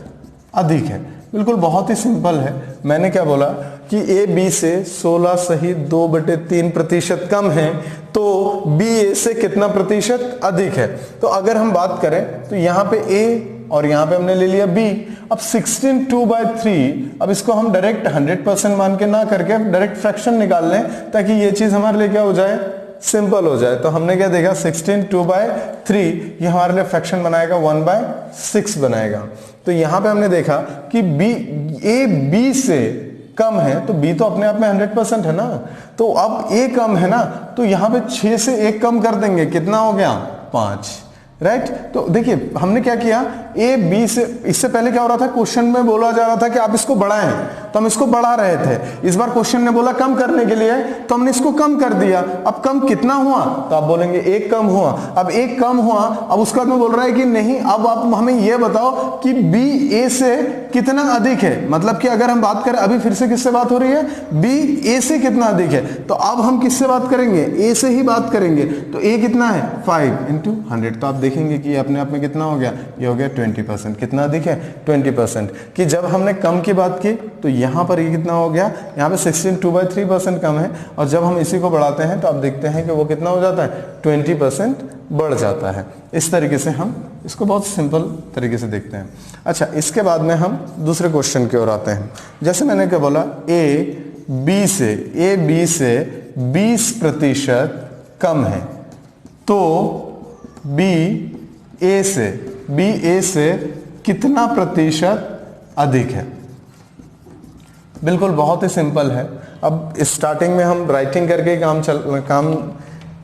अधिक है। बिल्कुल बहुत ही सिंपल है। मैंने क्या बोला कि ए बी से 16 सही 2/3% कम है, तो बी ए से कितना प्रतिशत अधिक है। तो अगर हम बात करें तो यहाँ पे ए और यहाँ पे हमने ले लिया बी। अब 16/2/3, अब इसको हम डायरेक्ट 100% मान के ना करके डायरेक्ट फ्रैक्शन निकाल लें ताकि ये चीज हमारे लिए क्या हो जाए, सिंपल हो जाए। तो हमने क्या देखा, 16/2/3 ये हमारे लिए फ्रैक्शन बनाएगा 1/6 बनाएगा। तो यहां पे हमने देखा कि ए बी से कम है, तो बी तो अपने आप में 100% है ना, तो अब ए कम है ना, तो यहां पे 6 से 1 कम कर देंगे, कितना हो गया, 5, राइट। तो देखिए हमने क्या किया, ए बी से, इससे पहले क्या हो रहा था, क्वेश्चन में बोला जा रहा था कि आप इसको बढ़ाएं, तो हम इसको बढ़ा रहे थे। इस बार क्वेश्चन ने बोला कम करने के लिए, तो हमने इसको कम कर दिया। अब कम कितना हुआ, तो आप बोलेंगे 1 कम हुआ। अब 1 कम हुआ, अब उसके बाद में बोल रहा है कि नहीं, अब आप हमें यह बताओ कि बी ए से कितना अधिक है। मतलब कि अगर हम बात करें, अभी फिर से किससे बात हो रही है, बी ए से कितना अधिक है, तो अब हम किससे बात करेंगे, ए से ही बात करेंगे। तो ए कितना है, 5 × 100, तो आप देखेंगे कि अपने आप में कितना हो गया, ये हो गया 20%। कितना अधिक है, 20%। कि जब हमने कम की बात की तो यहां पर ये कितना हो गया, यहाँ पे 16/2/3% कम है, और जब हम इसी को बढ़ाते हैं तो आप देखते हैं कि वो कितना हो जाता है, 20% बढ़ जाता है। इस तरीके से हम इसको बहुत सिंपल तरीके से देखते हैं। अच्छा, इसके बाद में हम दूसरे क्वेश्चन की ओर आते हैं। जैसे मैंने क्या बोला, ए बी से 20% कम है, तो बी ए से कितना प्रतिशत अधिक है। बिल्कुल बहुत ही सिंपल है। अब स्टार्टिंग में हम राइटिंग करके काम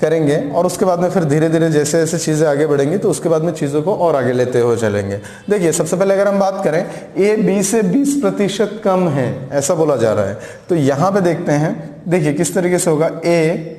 करेंगे, और उसके बाद में फिर धीरे धीरे जैसे जैसे चीज़ें आगे बढ़ेंगी तो उसके बाद में चीज़ों को और आगे लेते हुए चलेंगे। देखिए सबसे पहले अगर हम बात करें, ए बी से 20% कम है, ऐसा बोला जा रहा है, तो यहाँ पे देखते हैं, देखिए किस तरीके से होगा, ए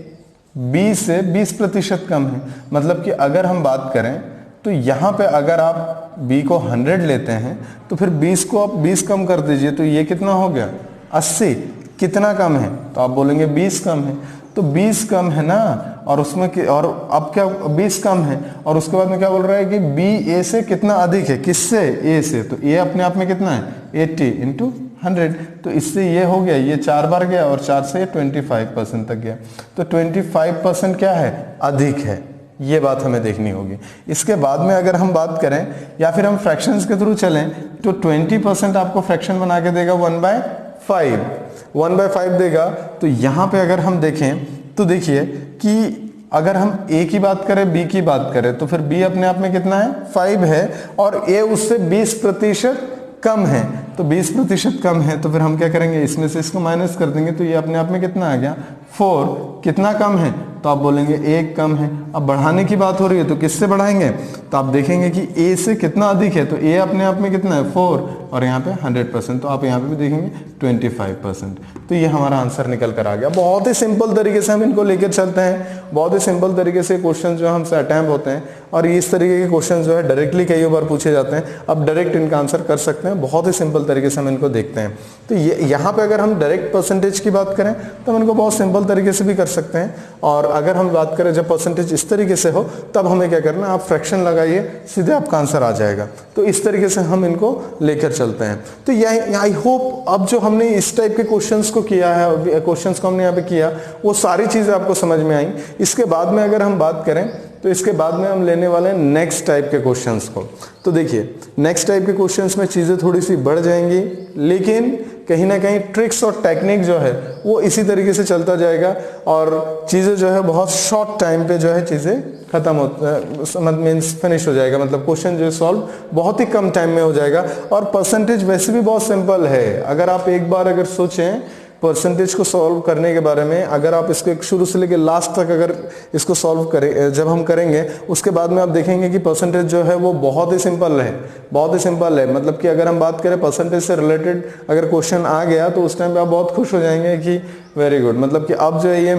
बी से 20% कम है। मतलब कि अगर हम बात करें तो यहाँ पे अगर आप b को 100 लेते हैं तो फिर 20 को आप 20 कम कर दीजिए, तो ये कितना हो गया, 80। कितना कम है, तो आप बोलेंगे 20 कम है। तो 20 कम है ना, और उसमें और अब क्या, 20 कम है, और उसके बाद में क्या बोल रहा है कि b a से कितना अधिक है, किससे, a से। तो a अपने आप में कितना है, 80 × 100, तो इससे ये हो गया, ये 4 बार गया, और 4 से 25% तक गया। तो 25% क्या है, अधिक है। ये बात हमें देखनी होगी। इसके बाद में अगर हम बात करें, या फिर हम फ्रैक्शंस के थ्रू चलें, तो 20% आपको फ्रैक्शन बना के देगा 1/5 देगा। तो यहाँ पे अगर हम देखें तो देखिए कि अगर हम a की बात करें, b की बात करें, तो फिर b अपने आप में कितना है, 5 है, और a उससे 20% कम है। तो 20% कम है, तो फिर हम क्या करेंगे, इसमें से इसको माइनस कर देंगे, तो ये अपने आप में कितना आ गया, 4। कितना कम है, तो आप बोलेंगे 1 कम है। अब बढ़ाने की बात हो रही है, तो किससे बढ़ाएंगे, तो आप देखेंगे कि a से कितना अधिक है, तो a अपने आप में कितना है, 4, और यहाँ पे 100%, तो आप यहाँ पे भी देखेंगे 25%। तो ये हमारा आंसर निकल कर आ गया। बहुत ही सिंपल तरीके से हम इनको लेकर चलते हैं, बहुत ही सिंपल तरीके से क्वेश्चन जो हमसे अटैम्प्ट होते हैं, और इस तरीके के क्वेश्चन जो है डायरेक्टली कई बार पूछे जाते हैं। अब डायरेक्ट इनका आंसर कर सकते हैं, बहुत ही सिंपल तरीके से हम इनको देखते हैं। तो ये यहाँ पे अगर हम डायरेक्ट परसेंटेज की बात करें तो हम इनको बहुत सिंपल तरीके से भी कर सकते हैं, और अगर हम बात करें जब परसेंटेज इस तरीके से हो तब हमें क्या करना है, आप फ्रैक्शन लगाइए, सीधे आपका आंसर आ जाएगा। तो इस तरीके से हम इनको लेकर चलते हैं। तो आई होप अब जो हमने इस टाइप के क्वेश्चंस को किया है, क्वेश्चंस को हमने यहाँ पे किया, वो सारी चीजें आपको समझ में आई। इसके बाद में अगर हम बात करें तो इसके बाद में हम लेने वाले हैं नेक्स्ट टाइप के क्वेश्चंस को। तो देखिए नेक्स्ट टाइप के क्वेश्चंस में चीजें थोड़ी सी बढ़ जाएंगी, लेकिन कहीं ना कहीं ट्रिक्स और टेक्निक जो है वो इसी तरीके से चलता जाएगा और चीज़ें जो है बहुत शॉर्ट टाइम पे जो है चीज़ें खत्म हो मीन्स फिनिश हो जाएगा, मतलब क्वेश्चन जो है सॉल्व बहुत ही कम टाइम में हो जाएगा। और परसेंटेज वैसे भी बहुत सिंपल है, अगर आप एक बार अगर सोचें परसेंटेज को सॉल्व करने के बारे में, अगर आप इसको शुरू से लेकर लास्ट तक अगर इसको सॉल्व करें, जब हम करेंगे उसके बाद में आप देखेंगे कि परसेंटेज जो है वो बहुत ही सिंपल है, बहुत ही सिंपल है। मतलब कि अगर हम बात करें परसेंटेज से रिलेटेड अगर क्वेश्चन आ गया तो उस टाइम पे आप बहुत खुश हो जाएंगे कि वेरी गुड, मतलब कि अब जो है ये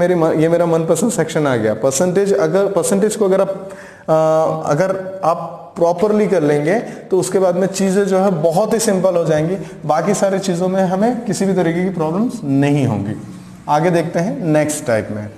मेरा मनपसंद सेक्शन आ गया। परसेंटेज को अगर आप प्रॉपरली कर लेंगे तो उसके बाद में चीजें जो है बहुत ही सिंपल हो जाएंगी, बाकी सारी चीजों में हमें किसी भी तरीके की प्रॉब्लम्स नहीं होंगी। आगे देखते हैं नेक्स्ट टाइप में।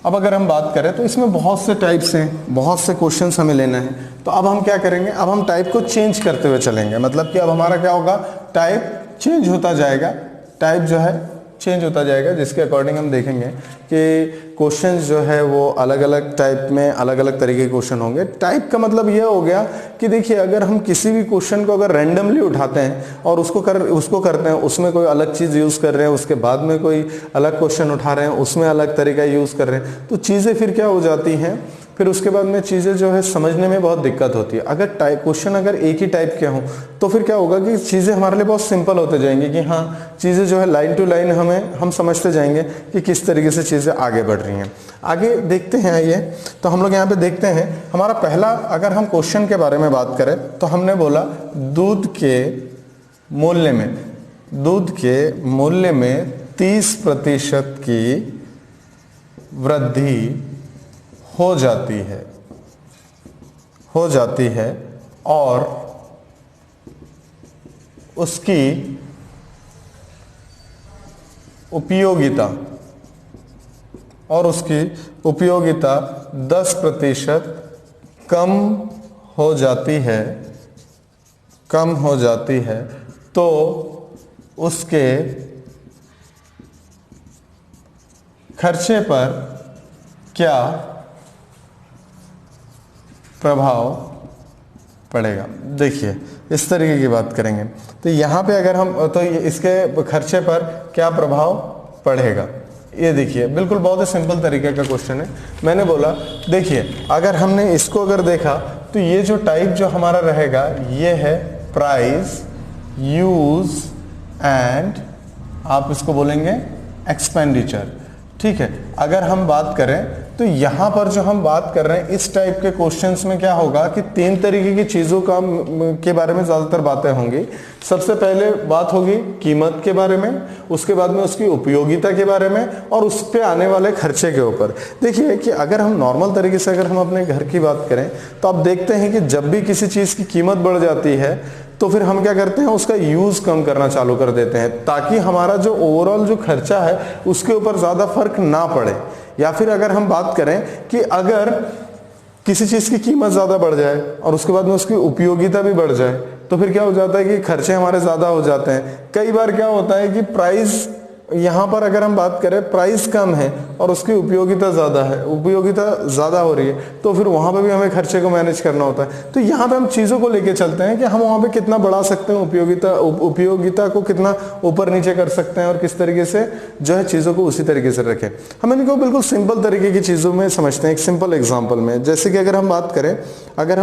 अब अगर हम बात करें तो इसमें बहुत से टाइप्स हैं, बहुत से क्वेश्चंस हमें लेना है। तो अब हम क्या करेंगे, अब हम टाइप को चेंज करते हुए चलेंगे, मतलब कि अब हमारा क्या होगा, टाइप चेंज होता जाएगा, टाइप जो है चेंज होता जाएगा, जिसके अकॉर्डिंग हम देखेंगे कि क्वेश्चंस जो है वो अलग अलग टाइप में अलग अलग तरीके के क्वेश्चन होंगे। टाइप का मतलब ये हो गया कि देखिए अगर हम किसी भी क्वेश्चन को अगर रैंडमली उठाते हैं और उसको करते हैं, उसमें कोई अलग चीज़ यूज़ कर रहे हैं, उसके बाद में कोई अलग क्वेश्चन उठा रहे हैं, उसमें अलग तरीका यूज़ कर रहे हैं, तो चीज़ें फिर क्या हो जाती हैं, फिर उसके बाद में चीज़ें जो है समझने में बहुत दिक्कत होती है। अगर क्वेश्चन अगर एक ही टाइप के हों तो फिर क्या होगा कि चीज़ें हमारे लिए बहुत सिंपल होते जाएंगी कि हाँ चीज़ें जो है लाइन टू लाइन हम समझते जाएंगे कि किस तरीके से चीज़ें आगे बढ़ रही हैं। आगे देखते हैं, आइए तो हम लोग यहाँ पे देखते हैं हमारा पहला, अगर हम क्वेश्चन के बारे में बात करें तो हमने बोला दूध के मूल्य में 30% की वृद्धि हो जाती है और उसकी उपयोगिता 10% कम हो जाती है तो उसके खर्चे पर क्या प्रभाव पड़ेगा। देखिए इस तरीके की बात करेंगे तो यहाँ पे अगर हम तो इसके खर्चे पर क्या प्रभाव पड़ेगा, ये देखिए बिल्कुल बहुत ही सिंपल तरीके का क्वेश्चन है। मैंने बोला देखिए अगर हमने इसको अगर देखा तो ये जो टाइप जो हमारा रहेगा ये है प्राइस, यूज एंड आप इसको बोलेंगे एक्सपेंडिचर, ठीक है। अगर हम बात करें तो यहाँ पर जो हम बात कर रहे हैं इस टाइप के क्वेश्चंस में क्या होगा कि 3 तरीके की चीज़ों के बारे में ज़्यादातर बातें होंगी। सबसे पहले बात होगी कीमत के बारे में, उसके बाद में उसकी उपयोगिता के बारे में और उस पर आने वाले खर्चे के ऊपर। देखिए कि अगर हम नॉर्मल तरीके से अगर हम अपने घर की बात करें तो आप देखते हैं कि जब भी किसी चीज़ की कीमत बढ़ जाती है तो फिर हम क्या करते हैं, उसका यूज़ कम करना चालू कर देते हैं ताकि हमारा जो ओवरऑल जो खर्चा है उसके ऊपर ज़्यादा फर्क ना पड़े। या फिर अगर हम बात करें कि अगर किसी चीज़ की कीमत ज़्यादा बढ़ जाए और उसके बाद में उसकी उपयोगिता भी बढ़ जाए तो फिर क्या हो जाता है कि खर्चे हमारे ज़्यादा हो जाते हैं। कई बार क्या होता है कि प्राइस, यहाँ पर अगर हम बात करें प्राइस कम है और उसकी उपयोगिता ज़्यादा हो रही है तो फिर वहाँ पे भी हमें खर्चे को मैनेज करना होता है। तो यहाँ पे हम चीज़ों को लेके चलते हैं कि हम वहाँ पे कितना बढ़ा सकते हैं, उपयोगिता को कितना ऊपर नीचे कर सकते हैं और किस तरीके से जो है चीज़ों को उसी तरीके से रखें। हम इनको बिल्कुल सिंपल तरीके की चीज़ों में समझते हैं, एक सिंपल एग्जाम्पल में। जैसे कि अगर हम बात करें, अगर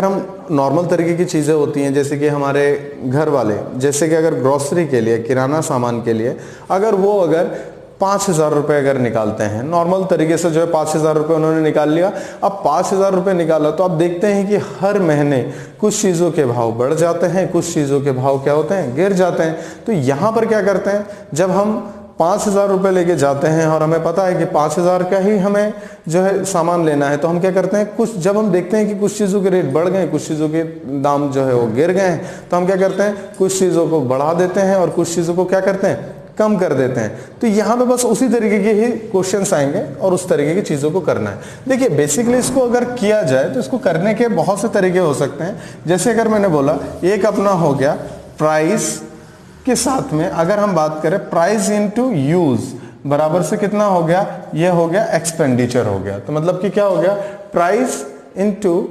हम नॉर्मल तरीके की चीज़ें होती हैं जैसे कि हमारे घर वाले, जैसे कि अगर ग्रॉसरी के लिए, किराना सामान के लिए अगर 5,000 रुपये अगर निकालते हैं नॉर्मल तरीके से, जो है 5,000 रुपये उन्होंने निकाल लिया। अब 5,000 रुपये निकाला तो आप देखते हैं कि हर महीने कुछ चीज़ों के भाव बढ़ जाते हैं, कुछ चीज़ों के भाव क्या होते हैं, गिर जाते हैं। तो यहाँ पर क्या करते हैं, जब हम 5,000 रुपये लेके जाते हैं और हमें पता है कि 5,000 का ही हमें जो है सामान लेना है, तो हम क्या करते हैं, जब हम देखते हैं कि कुछ चीज़ों के रेट बढ़ गए, कुछ चीज़ों के दाम जो है वो गिर गए हैं, तो हम क्या करते हैं, कुछ चीज़ों को बढ़ा देते हैं और कुछ चीज़ों को क्या करते हैं, कम कर देते हैं। तो यहाँ पे बस उसी तरीके के ही क्वेश्चंस आएंगे और उस तरीके की चीज़ों को करना है। देखिए बेसिकली इसको अगर किया जाए तो इसको करने के बहुत से तरीके हो सकते हैं। जैसे अगर मैंने बोला एक अपना हो गया प्राइस के साथ में अगर हम बात करें प्राइस इनटू यूज बराबर से कितना हो गया, ये हो गया एक्सपेंडिचर हो गया। तो मतलब कि क्या हो गया, प्राइस इनटू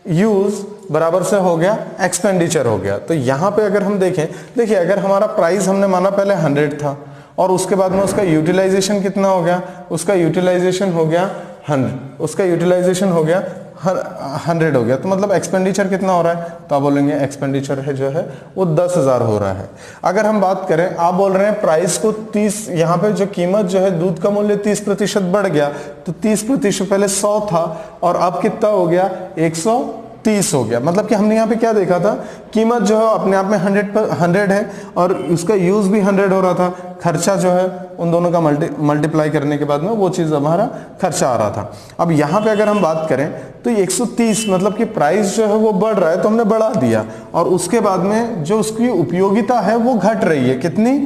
यूज बराबर से हो गया एक्सपेंडिचर हो गया। तो यहां पे अगर हम देखें, देखिए अगर हमारा प्राइस हमने माना पहले 100 था और उसके बाद में उसका यूटिलाइजेशन कितना हो गया, उसका यूटिलाइजेशन हो गया 100, उसका यूटिलाइजेशन हो गया 100 हो गया, तो मतलब एक्सपेंडिचर कितना हो रहा है, तो आप बोलेंगे एक्सपेंडिचर है जो है वो 10,000 हो रहा है। अगर हम बात करें, आप बोल रहे हैं प्राइस को 30, यहाँ पे जो कीमत जो है दूध का मूल्य 30% बढ़ गया, तो 30% पहले 100 था और अब कितना हो गया 130 हो गया। मतलब कि हमने यहाँ पे क्या देखा था, कीमत जो है अपने आप में 100 है और उसका यूज भी 100 हो रहा था, खर्चा जो है उन दोनों का मल्टीप्लाई करने के बाद में वो चीज हमारा खर्चा आ रहा था। अब यहाँ पे अगर हम बात करें तो 130 मतलब कि प्राइस जो है वो बढ़ रहा है तो हमने बढ़ा दिया और उसके बाद में जो उसकी उपयोगिता है वो घट रही है, कितनी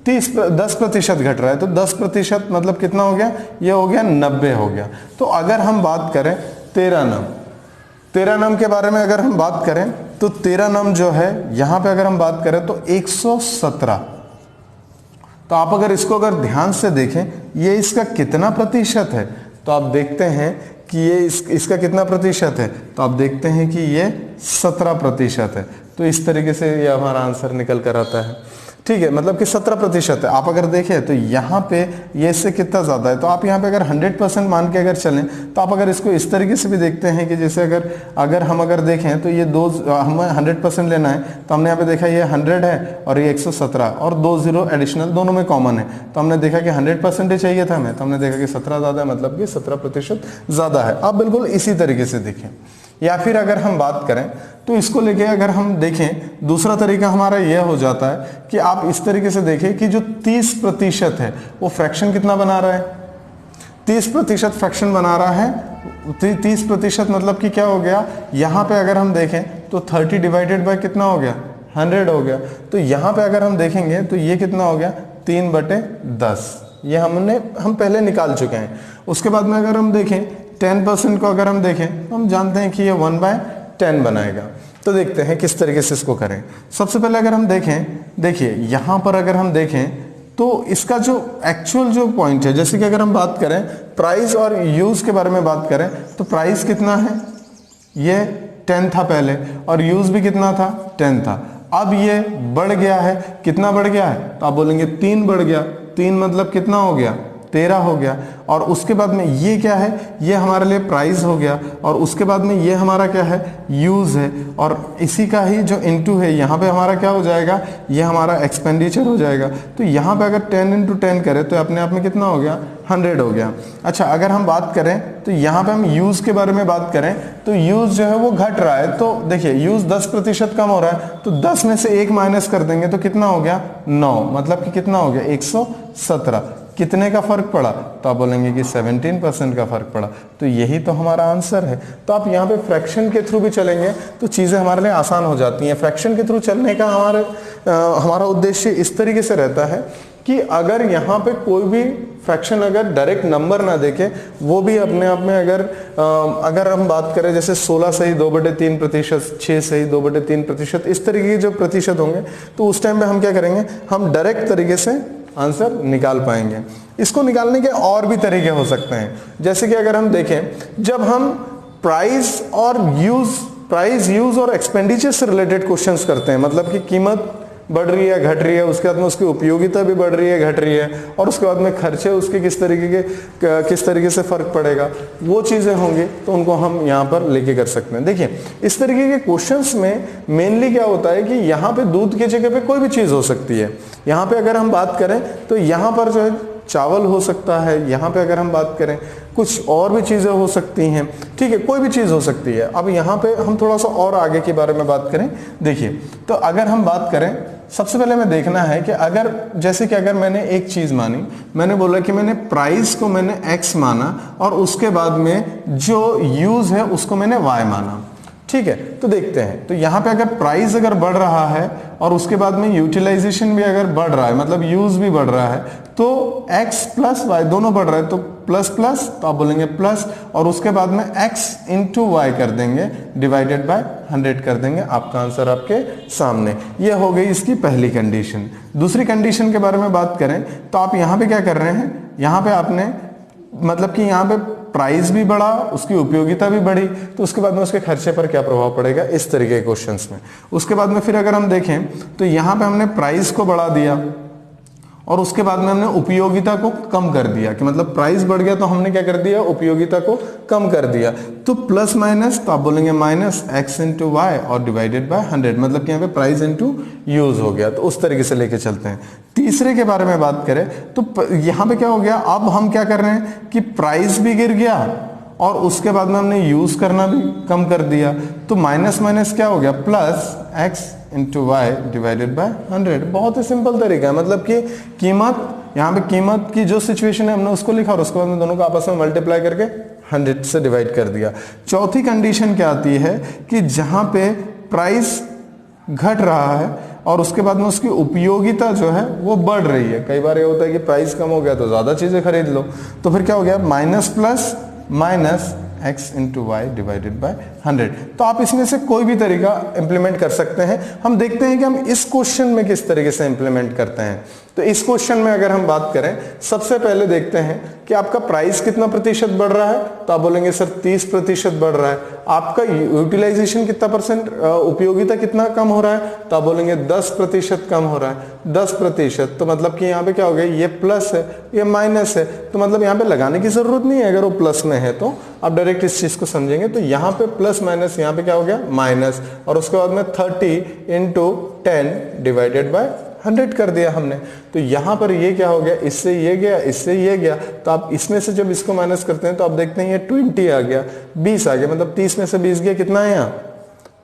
10% घट रहा है, तो 10% मतलब कितना हो गया, ये हो गया 90 हो गया। तो अगर हम बात करें 13 नम के बारे में अगर हम बात करें तो 13 नम जो है यहां पे अगर हम बात करें तो 117, तो आप अगर इसको अगर ध्यान से देखें ये इसका कितना प्रतिशत है, तो आप देखते हैं कि ये इसका कितना प्रतिशत है, तो आप देखते हैं कि ये 17% है। तो इस तरीके से ये हमारा आंसर निकल कर आता है, ठीक है, मतलब कि 17% है। आप अगर देखें तो यहाँ पे ये इससे कितना ज़्यादा है, तो आप यहाँ पे अगर 100% मान के अगर चलें तो आप अगर इसको इस तरीके से भी देखते हैं कि जैसे अगर हम देखें तो ये हमें 100% लेना है, तो हमने यहाँ पे देखा ये 100 है और ये 117 और 2 0 एडिशनल दोनों में कॉमन है, तो हमने देखा कि 100% ही चाहिए था हमें, तो हमने देखा कि 17 ज़्यादा है, मतलब कि 17% ज़्यादा है। आप बिल्कुल इसी तरीके से देखें। या फिर अगर हम बात करें तो इसको लेके अगर हम देखें, दूसरा तरीका हमारा यह हो जाता है कि आप इस तरीके से देखें कि जो 30% है वो फ्रैक्शन कितना बना रहा है, 30% फ्रैक्शन बना रहा है। 30% मतलब कि क्या हो गया, यहाँ पे अगर हम देखें तो 30 डिवाइडेड बाय कितना हो गया, 100 हो गया। तो यहाँ पे अगर हम देखेंगे तो ये कितना हो गया 3/10, ये हम पहले निकाल चुके हैं। उसके बाद में अगर हम देखें 10% को अगर हम देखें तो हम जानते हैं कि ये 1/10 बनाएगा। तो देखते हैं किस तरीके से इसको करें। सबसे पहले अगर हम देखें, देखिए यहाँ पर अगर हम देखें तो इसका जो एक्चुअल जो पॉइंट है, जैसे कि अगर हम बात करें प्राइस और यूज के बारे में बात करें तो प्राइस कितना है, ये 10 था पहले और यूज भी कितना था 10 था। अब ये बढ़ गया है, कितना बढ़ गया है, तो आप बोलेंगे 3 बढ़ गया। 3 मतलब कितना हो गया 13 हो गया। और उसके बाद में ये क्या है, ये हमारे लिए प्राइस हो गया और उसके बाद में ये हमारा क्या है यूज है और इसी का ही जो इनटू है यहाँ पे हमारा क्या हो जाएगा, ये हमारा एक्सपेंडिचर हो जाएगा। तो यहाँ पे अगर 10 × 10 करें तो अपने आप में कितना हो गया 100 हो गया। अच्छा, अगर हम बात करें तो यहाँ पे हम यूज के बारे में बात करें तो यूज जो है वो घट रहा है। तो देखिए यूज 10% कम हो रहा है, तो 10 में से 1 माइनस कर देंगे तो कितना हो गया 9, मतलब कि कितना हो गया 117। कितने का फर्क पड़ा, तो आप बोलेंगे कि 17% का फर्क पड़ा। तो यही तो हमारा आंसर है। तो आप यहाँ पे फ्रैक्शन के थ्रू भी चलेंगे तो चीज़ें हमारे लिए आसान हो जाती हैं। फ्रैक्शन के थ्रू चलने का हमारा उद्देश्य इस तरीके से रहता है कि अगर यहाँ पे कोई भी फ्रैक्शन अगर डायरेक्ट नंबर ना देखे, वो भी अपने आप में अगर हम बात करें जैसे 16 सही 2/3%, 6 सही 2/3%, इस तरीके के जो प्रतिशत होंगे तो उस टाइम पे हम क्या करेंगे, हम डायरेक्ट तरीके से आंसर निकाल पाएंगे। इसको निकालने के और भी तरीके हो सकते हैं, जैसे कि अगर हम देखें जब हम प्राइस यूज और एक्सपेंडिचर से रिलेटेड क्वेश्चंस करते हैं, मतलब कि कीमत बढ़ रही है घट रही है, उसके बाद में उसकी उपयोगिता भी बढ़ रही है घट रही है और उसके बाद में खर्चे उसके किस तरीके से फर्क पड़ेगा, वो चीजें होंगी तो उनको हम यहाँ पर लेके कर सकते हैं। देखिए इस तरीके के क्वेश्चंस में मेनली क्या होता है कि यहाँ पे दूध की जगह पे कोई भी चीज हो सकती है। यहाँ पे अगर हम बात करें तो यहाँ पर जो है चावल हो सकता है, यहाँ पे अगर हम बात करें कुछ और भी चीजें हो सकती हैं, ठीक है, कोई भी चीज हो सकती है। अब यहाँ पे हम थोड़ा सा और आगे के बारे में बात करें, देखिए तो अगर हम बात करें सबसे पहले हमें देखना है कि अगर जैसे कि अगर मैंने एक चीज मानी, मैंने बोला कि मैंने प्राइस को मैंने x माना और उसके बाद में जो यूज है उसको मैंने y माना, ठीक है। तो देखते हैं, तो यहाँ पे अगर प्राइस अगर बढ़ रहा है और उसके बाद में यूटिलाइजेशन भी अगर बढ़ रहा है, मतलब यूज भी बढ़ रहा है, तो x प्लस y दोनों बढ़ रहा है, तो प्लस प्लस, तो आप बोलेंगे प्लस और उसके बाद में x इंटू वाई कर देंगे डिवाइडेड बाय 100 कर देंगे। आपका आंसर आपके सामने। यह हो गई इसकी पहली कंडीशन। दूसरी कंडीशन के बारे में बात करें तो आप यहाँ पे क्या कर रहे हैं, यहाँ पे आपने मतलब कि यहाँ पे प्राइस भी बढ़ा, उसकी उपयोगिता भी बढ़ी, तो उसके बाद में उसके खर्चे पर क्या प्रभाव पड़ेगा, इस तरीके के क्वेश्चंस में। उसके बाद में फिर अगर हम देखें तो यहाँ पे हमने प्राइस को बढ़ा दिया और उसके बाद में हमने उपयोगिता को कम कर दिया, कि मतलब प्राइस बढ़ गया तो हमने क्या कर दिया, उपयोगिता को कम कर दिया। तो प्लस माइनस, तो आप बोलेंगे माइनस एक्स इंटू वाई और डिवाइडेड बाय 100, मतलब कि यहाँ पे प्राइस इंटू यूज हो गया। तो उस तरीके से लेके चलते हैं। तीसरे के बारे में बात करें तो यहाँ पे क्या हो गया, अब हम क्या कर रहे हैं कि प्राइस भी गिर गया और उसके बाद में हमने यूज करना भी कम कर दिया। तो माइनस माइनस क्या हो गया, plus x into y divided by 100। बहुत ही सिंपल तरीका है, मतलब कि कीमत, यहाँ पे कीमत की जो सिचुएशन है हमने उसको लिखा और उसके बाद में दोनों को आपस में मल्टीप्लाई करके 100 से डिवाइड कर दिया। चौथी कंडीशन क्या आती है कि जहां पे प्राइस घट रहा है और उसके बाद में उसकी उपयोगिता जो है वो बढ़ रही है। कई बार ये होता है कि प्राइस कम हो गया तो ज्यादा चीजें खरीद लो, तो फिर क्या हो गया, minus plus minus x into y divided by 100। तो आप इसमें से कोई भी तरीका इंप्लीमेंट कर सकते हैं। हम देखते हैं कि हम इस क्वेश्चन में किस तरीके से इंप्लीमेंट करते हैं। तो इस क्वेश्चन में अगर हम बात करें, सबसे पहले देखते हैं कि आपका प्राइस कितना प्रतिशत बढ़ रहा है, तो आप बोलेंगे सर 30% बढ़ रहा है। आपका यूटिलाइजेशन कितना परसेंट, उपयोगिता कितना कम हो रहा है, तो आप बोलेंगे 10% कम हो रहा है। 10%, तो मतलब कि यहाँ पे क्या हो गया, ये प्लस है, ये माइनस है, तो मतलब यहाँ पे लगाने की जरूरत नहीं है। अगर वो प्लस में है तो आप डायरेक्ट इस चीज को समझेंगे। तो यहाँ पे प्लस माइनस, यहाँ पे क्या हो गया, माइनस, और उसके बाद में 30 इंटू 10 डिवाइडेड बाय 100 कर दिया हमने। तो यहां पर ये क्या हो गया, इससे ये गया, इससे ये गया, तो आप इसमें से जब इसको माइनस करते हैं तो आप देखते हैं ये 20 आ गया, 20 आ गया, मतलब 30 में से 20 गया, कितना है यहाँ,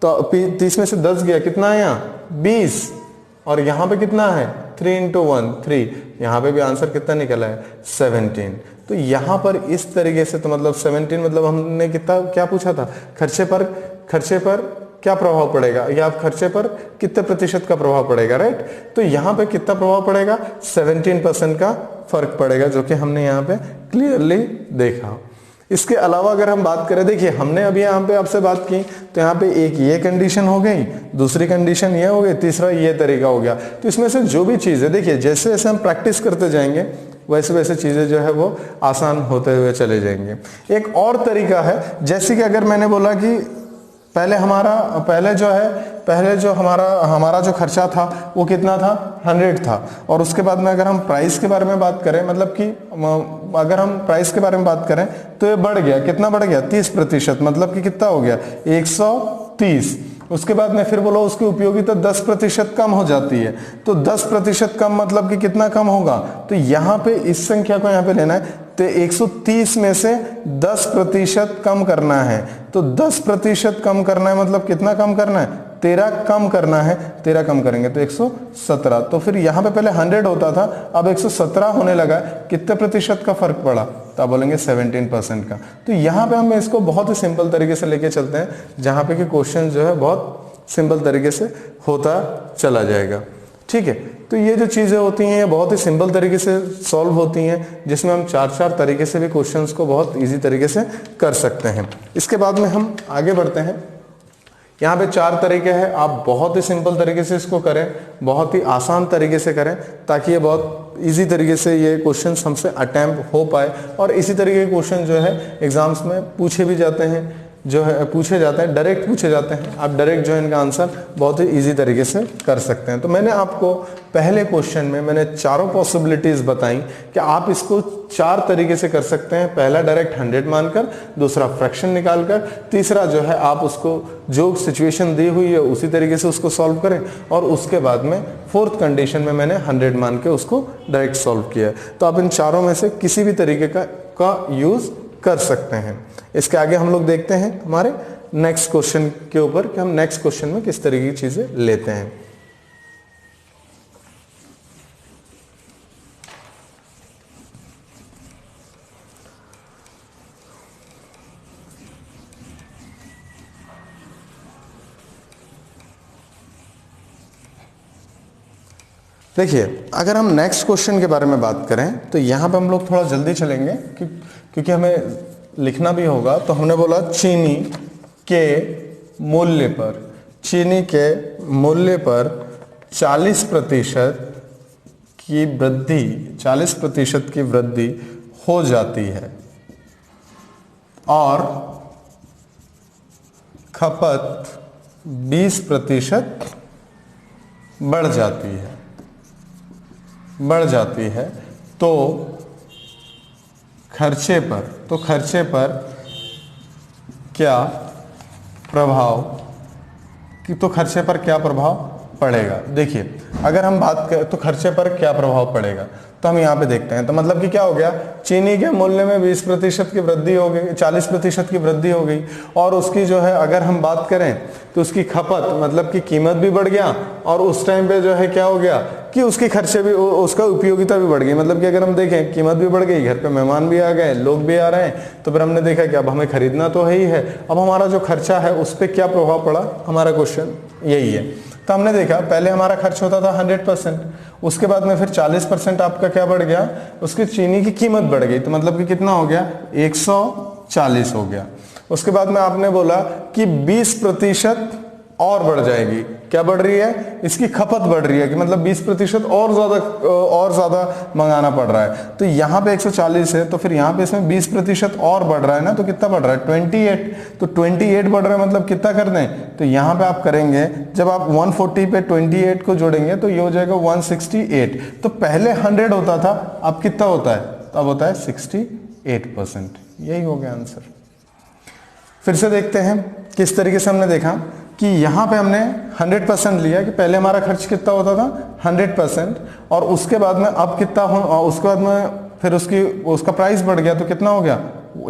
तो 30 में से 10 गया, कितना है यहाँ 20, और यहाँ पे कितना है 3 इंटू 1 3, यहाँ पे भी आंसर कितना निकला है 17। तो यहाँ पर इस तरीके से, तो मतलब 17, मतलब हमने कितना क्या पूछा था, खर्चे पर क्या प्रभाव पड़ेगा, या आप खर्चे पर कितने प्रतिशत का प्रभाव पड़ेगा, राइट। तो यहाँ पे कितना प्रभाव पड़ेगा, 17% का फर्क पड़ेगा, जो कि हमने यहाँ पे क्लियरली देखा। इसके अलावा अगर हम बात करें, देखिए हमने अभी यहाँ पे आपसे बात की, तो यहाँ पे एक ये कंडीशन हो गई, दूसरी कंडीशन ये हो गई, तीसरा ये तरीका हो गया। तो इसमें से जो भी चीज़ है, देखिए जैसे जैसे हम प्रैक्टिस करते जाएंगे वैसे वैसे चीज़ें जो है वो आसान होते हुए चले जाएंगे। एक और तरीका है, जैसे कि अगर मैंने बोला कि पहले जो हमारा जो खर्चा था वो कितना था, 100 था, और उसके बाद में अगर हम प्राइस के बारे में बात करें, मतलब कि अगर हम प्राइस के बारे में बात करें तो ये बढ़ गया, कितना बढ़ गया 30%, मतलब कि कितना हो गया 130। उसके बाद में फिर बोलो उसकी उपयोगिता 10% कम हो जाती है, तो 10% कम मतलब कि कितना कम होगा, तो यहाँ पे इस संख्या को यहाँ पे लेना है, तो 130 में से 10% कम करना है। तो 10% कम करना है, मतलब कितना कम करना है, 13 कम करना है, 13 कम करेंगे तो 117। तो फिर यहाँ पे पहले 100 होता था, अब 117 होने लगा, कितने प्रतिशत का फर्क पड़ा, तो आप बोलेंगे 17% का। तो यहाँ पे हम इसको बहुत ही सिंपल तरीके से लेके चलते हैं, जहाँ पे कि क्वेश्चन जो है बहुत सिंपल तरीके से होता चला जाएगा, ठीक है। तो ये जो चीज़ें होती हैं ये बहुत ही सिंपल तरीके से सॉल्व होती हैं, जिसमें हम 4 तरीके से भी क्वेश्चंस को बहुत इजी तरीके से कर सकते हैं। इसके बाद में हम आगे बढ़ते हैं। यहाँ पे 4 तरीके हैं, आप बहुत ही सिंपल तरीके से इसको करें, बहुत ही आसान तरीके से करें, ताकि ये बहुत इजी तरीके से ये क्वेश्चंस हमसे अटेम्प्ट हो पाए। और इसी तरीके के क्वेश्चन जो है एग्जाम्स में पूछे भी जाते हैं, जो है पूछे जाते हैं, डायरेक्ट पूछे जाते हैं। आप डायरेक्ट जो है इनका आंसर बहुत ही इजी तरीके से कर सकते हैं। तो मैंने आपको पहले क्वेश्चन में मैंने चारों पॉसिबिलिटीज बताई कि आप इसको 4 तरीके से कर सकते हैं। पहला डायरेक्ट 100 मानकर, दूसरा फ्रैक्शन निकालकर, तीसरा जो है आप उसको जो सिचुएशन दी हुई है उसी तरीके से उसको सॉल्व करें, और उसके बाद में 4th कंडीशन में मैंने 100 मान के उसको डायरेक्ट सॉल्व किया है। तो आप इन चारों में से किसी भी तरीके का यूज कर सकते हैं। इसके आगे हम लोग देखते हैं हमारे नेक्स्ट क्वेश्चन के ऊपर कि हम नेक्स्ट क्वेश्चन में किस तरीके की चीजें लेते हैं। देखिए अगर हम नेक्स्ट क्वेश्चन के बारे में बात करें तो यहां पे हम लोग थोड़ा जल्दी चलेंगे क्योंकि हमें लिखना भी होगा। तो हमने बोला चीनी के मूल्य पर 40% की वृद्धि हो जाती है। और खपत 20% बढ़ जाती है तो खर्चे पर क्या प्रभाव पड़ेगा। देखिए अगर हम बात करें तो खर्चे पर क्या प्रभाव पड़ेगा, तो हम यहाँ पे देखते हैं। तो मतलब कि क्या हो गया, चीनी के मूल्य में 20% की वृद्धि हो गई, 40% की वृद्धि हो गई, और उसकी जो है अगर हम बात करें तो उसकी खपत मतलब कि कीमत भी बढ़ गया, और उस टाइम पे जो है क्या हो गया कि उसकी खर्चे भी, उसका उपयोगिता भी बढ़ गई। मतलब कि अगर हम देखें कीमत भी बढ़ गई, घर पे मेहमान भी आ गए, लोग भी आ रहे हैं, तो फिर हमने देखा कि अब हमें खरीदना तो है ही है, अब हमारा जो खर्चा है उस पर क्या प्रभाव पड़ा, हमारा क्वेश्चन यही है। तो हमने देखा पहले हमारा खर्च होता था 100%, उसके बाद में फिर 40% आपका क्या बढ़ गया, उसकी चीनी की कीमत बढ़ गई, तो मतलब कि कितना हो गया, 140 हो गया। उसके बाद में आपने बोला कि 20% और बढ़ जाएगी, क्या बढ़ रही है, इसकी खपत बढ़ रही है, कि मतलब 20% और ज्यादा मंगाना पड़ रहा है। तो यहाँ पे 140 है, तो फिर यहाँ पे इसमें 20% और बढ़ रहा है ना, तो कितना बढ़ रहा है, 28। तो 28 बढ़ रहा है, मतलब कितना कर दें, तो यहाँ पे आप करेंगे, जब आप 140 पे 28 को जोड़ेंगे तो ये हो जाएगा 168। तो पहले 100 होता था, अब कितना होता है, तो अब होता है 68%। यही हो गया आंसर। फिर से देखते हैं किस तरीके से हमने देखा कि यहाँ पे हमने 100% लिया, कि पहले हमारा खर्च कितना होता था 100%, और उसके बाद में अब कितना हो, उसके बाद में फिर उसका प्राइस बढ़ गया, तो कितना हो गया,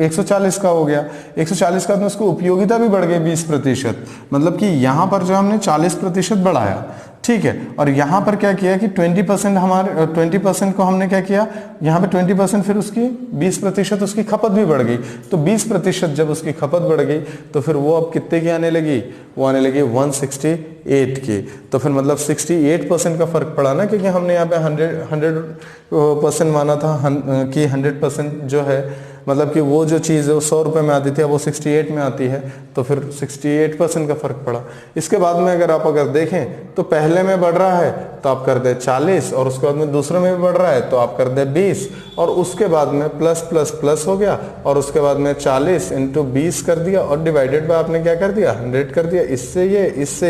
140 का हो गया। 140 का, तो उसकी उपयोगिता भी बढ़ गई 20%, मतलब कि यहाँ पर जो हमने 40% बढ़ाया, ठीक है। और यहाँ पर क्या किया कि 20% हमारे 20% को हमने क्या किया, यहाँ पे 20% फिर उसकी 20% उसकी खपत भी बढ़ गई। तो 20% जब उसकी खपत बढ़ गई तो फिर वो अब कितने की आने लगी, वो आने लगी 168 की। तो फिर मतलब 68% का फर्क पड़ा ना, क्योंकि हमने यहाँ पे 100% माना था कि 100% जो है, मतलब कि वो जो चीज़ है वो 100 रुपये में आती थी, अब वो 68 में आती है, तो फिर 68% का फर्क पड़ा। इसके बाद में अगर देखें तो पहले में बढ़ रहा है तो आप कर दे 40, और उसके बाद में दूसरे में भी बढ़ रहा है तो आप कर दे 20, और उसके बाद में प्लस प्लस प्लस हो गया, और उसके बाद में 40 इंटू 20 कर दिया, और डिवाइडेड बाय आपने क्या कर दिया, 100 कर दिया। इससे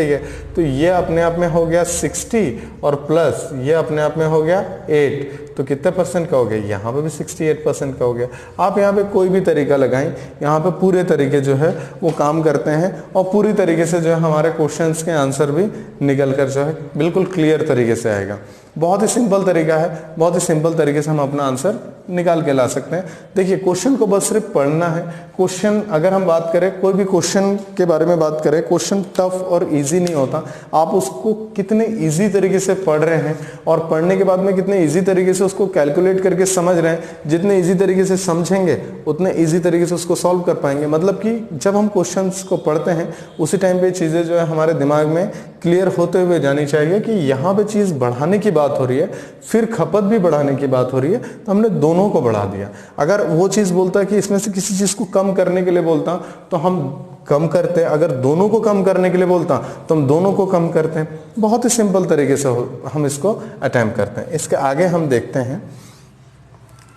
ये तो ये अपने आप में हो गया 60, और प्लस ये अपने आप में हो गया 8, तो कितने परसेंट का हो गया, यहाँ पे भी 68% का हो गया। आप यहाँ पे कोई भी तरीका लगाएं, यहाँ पे पूरे तरीके जो है वो काम करते हैं, और पूरी तरीके से जो है हमारे क्वेश्चंस के आंसर भी निकल कर जो है बिल्कुल क्लियर तरीके से आएगा। बहुत ही सिंपल तरीका है, बहुत ही सिंपल तरीके से हम अपना आंसर निकाल के ला सकते हैं। देखिए क्वेश्चन को बस सिर्फ पढ़ना है। क्वेश्चन अगर हम बात करें, कोई भी क्वेश्चन के बारे में बात करें, क्वेश्चन टफ और इजी नहीं होता। आप उसको कितने इजी तरीके से पढ़ रहे हैं, और पढ़ने के बाद में कितने इजी तरीके से उसको कैलकुलेट करके समझ रहे हैं, जितने इजी तरीके से समझेंगे उतने इजी तरीके से उसको सॉल्व कर पाएंगे। मतलब कि जब हम क्वेश्चंस को पढ़ते हैं उसी टाइम पे चीज़ें जो है हमारे दिमाग में क्लियर होते हुए जानी चाहिए कि यहाँ पे चीज़ बढ़ाने की बात हो रही है, फिर खपत भी बढ़ाने की बात हो रही है, तो हमने दोनों को बढ़ा दिया। अगर वो चीज़ बोलता है कि इसमें से किसी चीज़ को कम करने के लिए बोलता तो हम कम करते हैं, अगर दोनों को कम करने के लिए बोलता तो हम दोनों को कम करते हैं। बहुत ही सिंपल तरीके से हम इसको अटेम्प्ट करते हैं। इसके आगे हम देखते हैं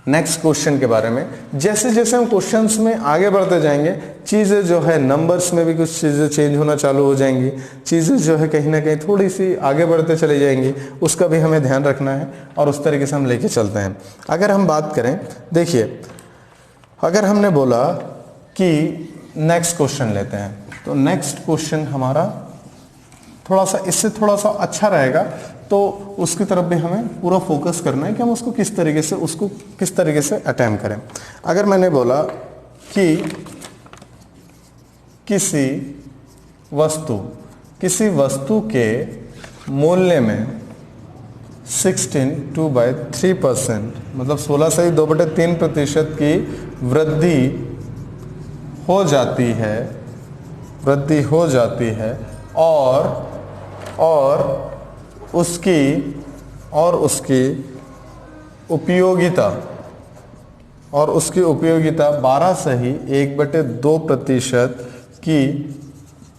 नेक्स्ट क्वेश्चन के बारे में। जैसे जैसे हम क्वेश्चंस में आगे बढ़ते जाएंगे, चीज़ें जो है नंबर्स में भी कुछ चीज़ें चेंज होना चालू हो जाएंगी, चीज़ें जो है कहीं ना कहीं थोड़ी सी आगे बढ़ते चले जाएंगी, उसका भी हमें ध्यान रखना है, और उस तरीके से हम लेके चलते हैं। अगर हम बात करें, देखिए अगर हमने बोला कि नेक्स्ट क्वेश्चन लेते हैं, तो नेक्स्ट क्वेश्चन हमारा थोड़ा सा इससे थोड़ा सा अच्छा रहेगा, तो उसकी तरफ भी हमें पूरा फोकस करना है कि हम उसको किस तरीके से अटेम्प्ट करें। अगर मैंने बोला कि किसी वस्तु के मूल्य में 16/3%, मतलब 16 से 2/3% की वृद्धि हो जाती है, और उसकी उपयोगिता 12 से ही 1/2% की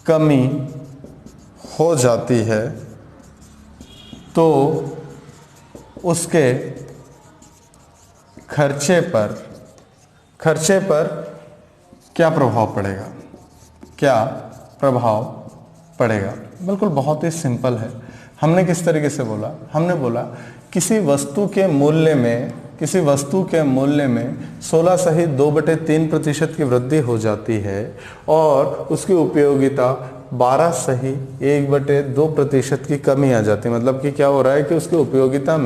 कमी हो जाती है, तो उसके खर्चे पर क्या प्रभाव पड़ेगा, क्या प्रभाव पड़ेगा। बिल्कुल बहुत ही सिंपल है। हमने किस तरीके से बोला, हमने बोला किसी वस्तु के मूल्य में 16 सहित 2/3% की वृद्धि हो जाती है और उसकी उपयोगिता 12 सही 1/2% की कमी आ जाती है। मतलब कि क्या हो रहा है कि उसकी उपयोगिता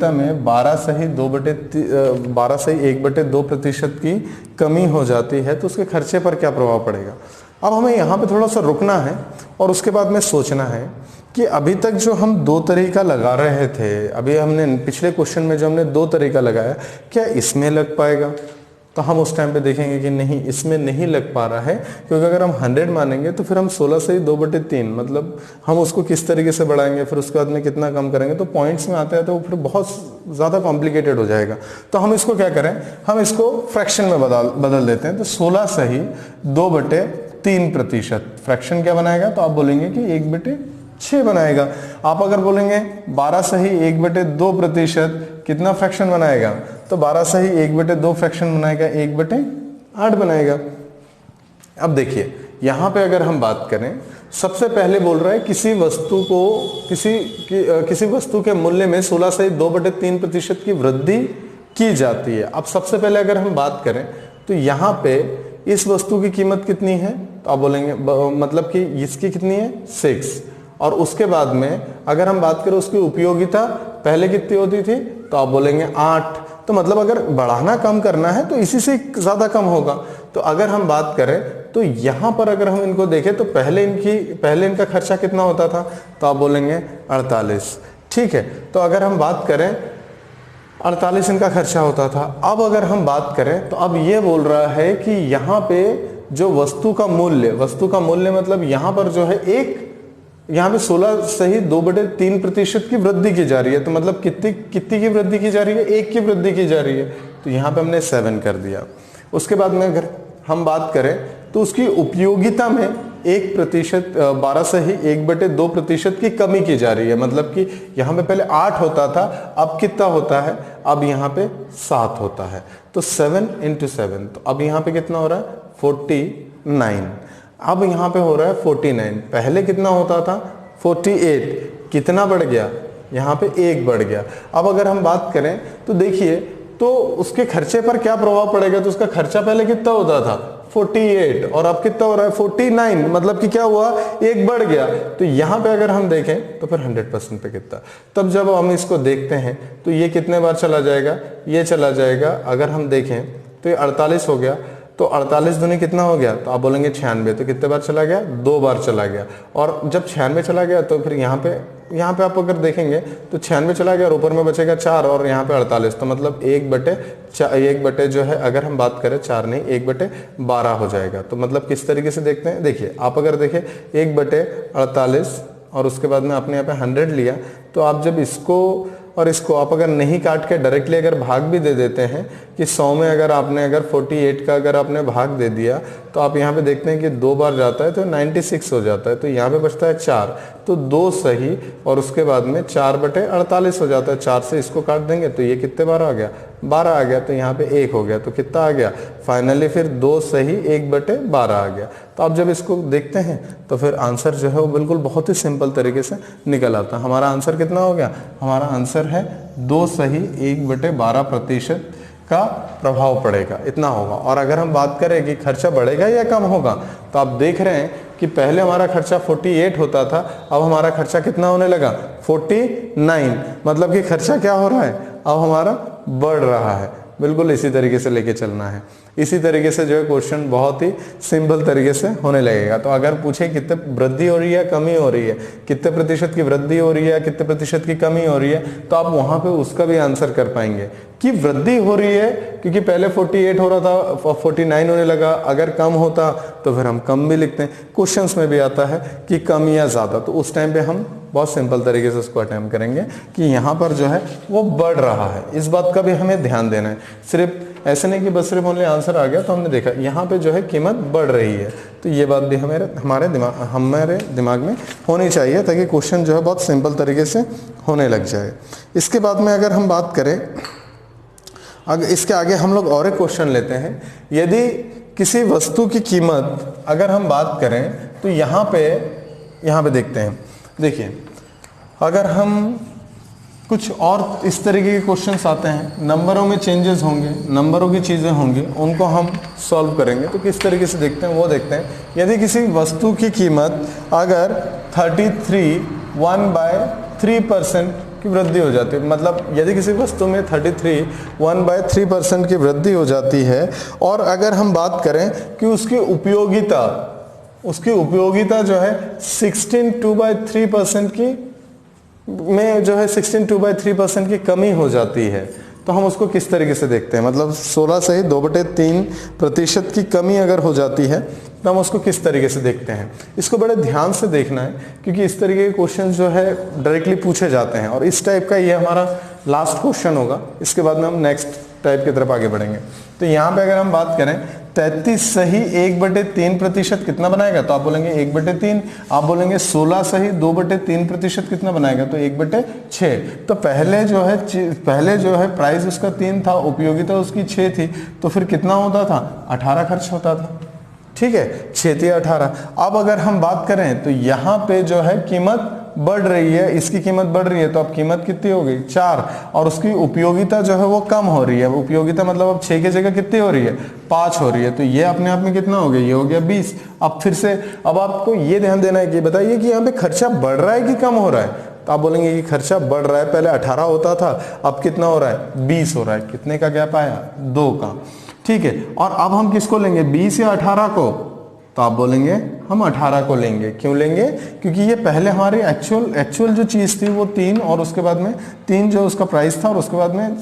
में 12 सही 1/2% की कमी हो जाती है, तो उसके खर्चे पर क्या प्रभाव पड़ेगा। अब हमें यहाँ पे थोड़ा सा रुकना है और उसके बाद में सोचना है कि अभी तक जो हम 2 तरीका लगा रहे थे, अभी हमने पिछले क्वेश्चन में जो हमने 2 तरीका लगाया, क्या इसमें लग पाएगा। तो हम उस टाइम पे देखेंगे कि नहीं, इसमें नहीं लग पा रहा है, क्योंकि अगर हम 100 मानेंगे तो फिर हम 16 से ही 2/3 मतलब हम उसको किस तरीके से बढ़ाएंगे, फिर उसके बाद में कितना कम करेंगे, तो पॉइंट्स में आते हैं तो फिर बहुत ज़्यादा कॉम्प्लिकेटेड हो जाएगा। तो हम इसको क्या करें, हम इसको फ्रैक्शन में बदल देते हैं। तो 16 सही 2/3% फ्रैक्शन क्या बनाएगा, तो आप बोलेंगे कि 1/6 बनाएगा। आप अगर बोलेंगे 12 सही 1/2% कितना फ्रैक्शन बनाएगा, तो 12 सही 1/2 फ्रैक्शन बनाएगा, 1/8 बनाएगा। अब देखिए यहां पे अगर हम बात करें, सबसे पहले बोल रहा है किसी वस्तु के मूल्य में 16 सही 2/3% की वृद्धि की जाती है। अब सबसे पहले अगर हम बात करें तो यहाँ पे इस वस्तु की कीमत कितनी है, तो आप बोलेंगे मतलब कि इसकी कितनी है 6, और उसके बाद में अगर हम बात करें उसकी उपयोगिता पहले कितनी होती थी, तो आप बोलेंगे 8। तो मतलब अगर बढ़ाना कम करना है तो इसी से ज्यादा कम होगा। तो अगर हम बात करें तो यहां पर अगर हम इनको देखें तो पहले इनका खर्चा कितना होता था, तो आप बोलेंगे 48। ठीक है, तो अगर हम बात करें 48 इनका खर्चा होता था। अब अगर हम बात करें तो अब ये बोल रहा है कि यहाँ पे जो वस्तु का मूल्य मतलब यहाँ पर जो है यहाँ पे 16 सही 2/3% की वृद्धि की जा रही है। तो मतलब कितनी की वृद्धि की जा रही है, 1 की वृद्धि की जा रही है। तो यहाँ पे हमने 7 कर दिया। उसके बाद में अगर हम बात करें तो उसकी उपयोगिता में 1% 12 सही 1/2% की कमी की जा रही है। मतलब कि यहाँ पे पहले 8 होता था, अब कितना होता है, अब यहाँ पे 7 होता है। तो 7 × 7, तो अब यहाँ पे कितना हो रहा है 49। अब यहाँ पे हो रहा है 49, पहले कितना होता था 48, कितना बढ़ गया, यहाँ पे 1 बढ़ गया। अब अगर हम बात करें तो देखिए तो उसके खर्चे पर क्या प्रभाव पड़ेगा। तो उसका खर्चा पहले कितना होता था 48 और अब कितना हो रहा है 49, मतलब कि क्या हुआ 1 बढ़ गया। तो यहाँ पे अगर हम देखें तो फिर 100% पे कितना, तब जब हम इसको देखते हैं तो ये कितने बार चला जाएगा, ये चला जाएगा। अगर हम देखें तो ये 48 हो गया, तो 48 दूनी कितना हो गया, तो आप बोलेंगे 96। तो कितने बार चला गया, 2 बार चला गया। और जब 96 चला गया तो फिर यहाँ पे आप अगर देखेंगे तो 96 चला गया और ऊपर में बचेगा 4 और यहाँ पे 48। तो मतलब 1/1 जो है अगर हम बात करें 4 नहीं 1/12 हो जाएगा। तो मतलब किस तरीके से देखते हैं, देखिए आप अगर देखें 1/48 और उसके बाद में आपने यहाँ पे 100 लिया, तो आप जब इसको और इसको आप अगर नहीं काट के डायरेक्टली अगर भाग भी दे देते हैं कि 100 में अगर 48 का अगर आपने भाग दे दिया, तो आप यहाँ पे देखते हैं कि 2 बार जाता है तो 96 हो जाता है। तो यहाँ पे बचता है 4, तो 2 सही और उसके बाद में 4/48 हो जाता है। 4 से इसको काट देंगे तो ये कितने बार आ गया, 12 आ गया। तो यहाँ पे 1 हो गया, तो कितना आ गया फाइनली फिर 2 सही 1/12 आ गया। तो आप जब इसको देखते हैं तो फिर आंसर जो है वो बिल्कुल बहुत ही सिंपल तरीके से निकल आता है। हमारा आंसर कितना हो गया, हमारा आंसर है 2 सही 1/12% का प्रभाव पड़ेगा, इतना होगा। और अगर हम बात करें कि खर्चा बढ़ेगा या कम होगा, तो आप देख रहे हैं कि पहले हमारा खर्चा 48 होता था, अब हमारा खर्चा कितना होने लगा 49। मतलब कि खर्चा क्या हो रहा है, अब हमारा बढ़ रहा है। बिल्कुल इसी तरीके से लेके चलना है। इसी तरीके से जो है क्वेश्चन बहुत ही सिंपल तरीके से होने लगेगा। तो अगर पूछे कितने वृद्धि हो रही है कमी हो रही है, कितने प्रतिशत की वृद्धि हो रही है कितने प्रतिशत की कमी हो रही है, तो आप वहां पे उसका भी आंसर कर पाएंगे कि वृद्धि हो रही है क्योंकि पहले 48 हो रहा था 49 होने लगा। अगर कम होता तो फिर हम कम भी लिखते हैं। क्वेश्चंस में भी आता है कि कम या ज्यादा, तो उस टाइम पे हम बहुत सिंपल तरीके से उसको अटेम्प्ट करेंगे कि यहाँ पर जो है वो बढ़ रहा है। इस बात का भी हमें ध्यान देना है। सिर्फ ऐसे नहीं कि बस सिर्फ ओनली आंसर आ गया तो हमने देखा, यहाँ पे जो है कीमत बढ़ रही है। तो ये बात भी हमारे दिमाग में होनी चाहिए ताकि क्वेश्चन जो है बहुत सिंपल तरीके से होने लग जाए। इसके बाद में अगर हम बात करें, अगर इसके आगे हम लोग और एक क्वेश्चन लेते हैं। यदि किसी वस्तु की कीमत अगर हम बात करें तो यहाँ पे देखते हैं। देखिए अगर हम कुछ और इस तरीके के क्वेश्चंस आते हैं, नंबरों में चेंजेस होंगे, नंबरों की चीज़ें होंगी, उनको हम सॉल्व करेंगे। तो किस तरीके से देखते हैं वो देखते हैं। यदि किसी वस्तु की कीमत अगर 33 1/3% की वृद्धि हो जाती है, मतलब यदि किसी वस्तु में 33 1/3% की वृद्धि हो जाती है, और अगर हम बात करें कि उसकी उपयोगिता जो है 16 2/3% की में जो है 16 2/3% की कमी हो जाती है, तो हम उसको किस तरीके से देखते हैं। मतलब 16 से ही 2/3% की कमी अगर हो जाती है तो हम उसको किस तरीके से देखते हैं। इसको बड़े ध्यान से देखना है, क्योंकि इस तरीके के क्वेश्चन जो है डायरेक्टली पूछे जाते हैं, और इस टाइप का ये हमारा लास्ट क्वेश्चन होगा। इसके बाद में हम नेक्स्ट टाइप की तरफ आगे बढ़ेंगे। तो यहाँ पे अगर हम बात करें 33 सही 1/3% कितना बनाएगा, तो आप बोलेंगे 1/3। आप बोलेंगे 16 सही 2/3% कितना बनाएगा, तो 1/6। तो पहले जो है प्राइस उसका 3 था, उपयोगिता उसकी 6 थी, तो फिर कितना होता था, 18 खर्च होता था। ठीक है, 6 × 18। अब अगर हम बात करें तो यहाँ पे जो है कीमत बढ़ रही है, इसकी कीमत बढ़ रही है, तो अब कीमत कितनी हो गई, 4, और उसकी उपयोगिता जो है वो कम हो रही है। उपयोगिता मतलब अब 6 की जगह कितनी हो रही है, 5 हो रही है। तो ये अपने आप में कितना हो गया, ये हो गया 20। अब फिर से अब आपको ये ध्यान देना है कि बताइए कि यहाँ पे खर्चा बढ़ रहा है कि कम हो रहा है। तो आप बोलेंगे कि खर्चा बढ़ रहा है, पहले 18 होता था, अब कितना हो रहा है, 20 हो रहा है। कितने का गैप आया, 2 का। ठीक है, और अब हम किसको लेंगे, 20 या 18 को, तो आप बोलेंगे हम 18 को लेंगे। क्यों लेंगे, क्योंकि ये पहले हमारी एक्चुअल जो चीज़ थी वो 3, और उसके बाद में 3 जो उसका प्राइस था, और उसके बाद में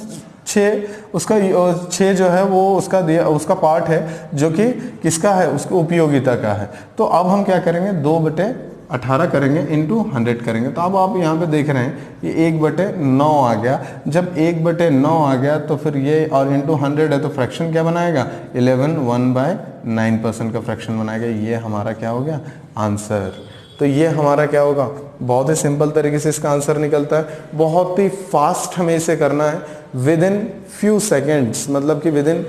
6 जो है वो उसका पार्ट है, जो कि किसका है, उसको उपयोगिता का है। तो अब हम क्या करेंगे, 2/18 करेंगे, इंटू 100 करेंगे। तो अब आप यहाँ पे देख रहे हैं ये 1/9 आ गया। जब 1/9 आ गया तो फिर ये, और इंटू 100 है तो फ्रैक्शन क्या बनाएगा, 11 1/9% का फ्रैक्शन बनाएगा। ये हमारा क्या हो गया, आंसर। तो ये हमारा क्या होगा, बहुत ही सिंपल तरीके से इसका आंसर निकलता है। बहुत ही फास्ट हमें इसे करना है, विद इन फ्यू सेकेंड्स, मतलब कि विद इन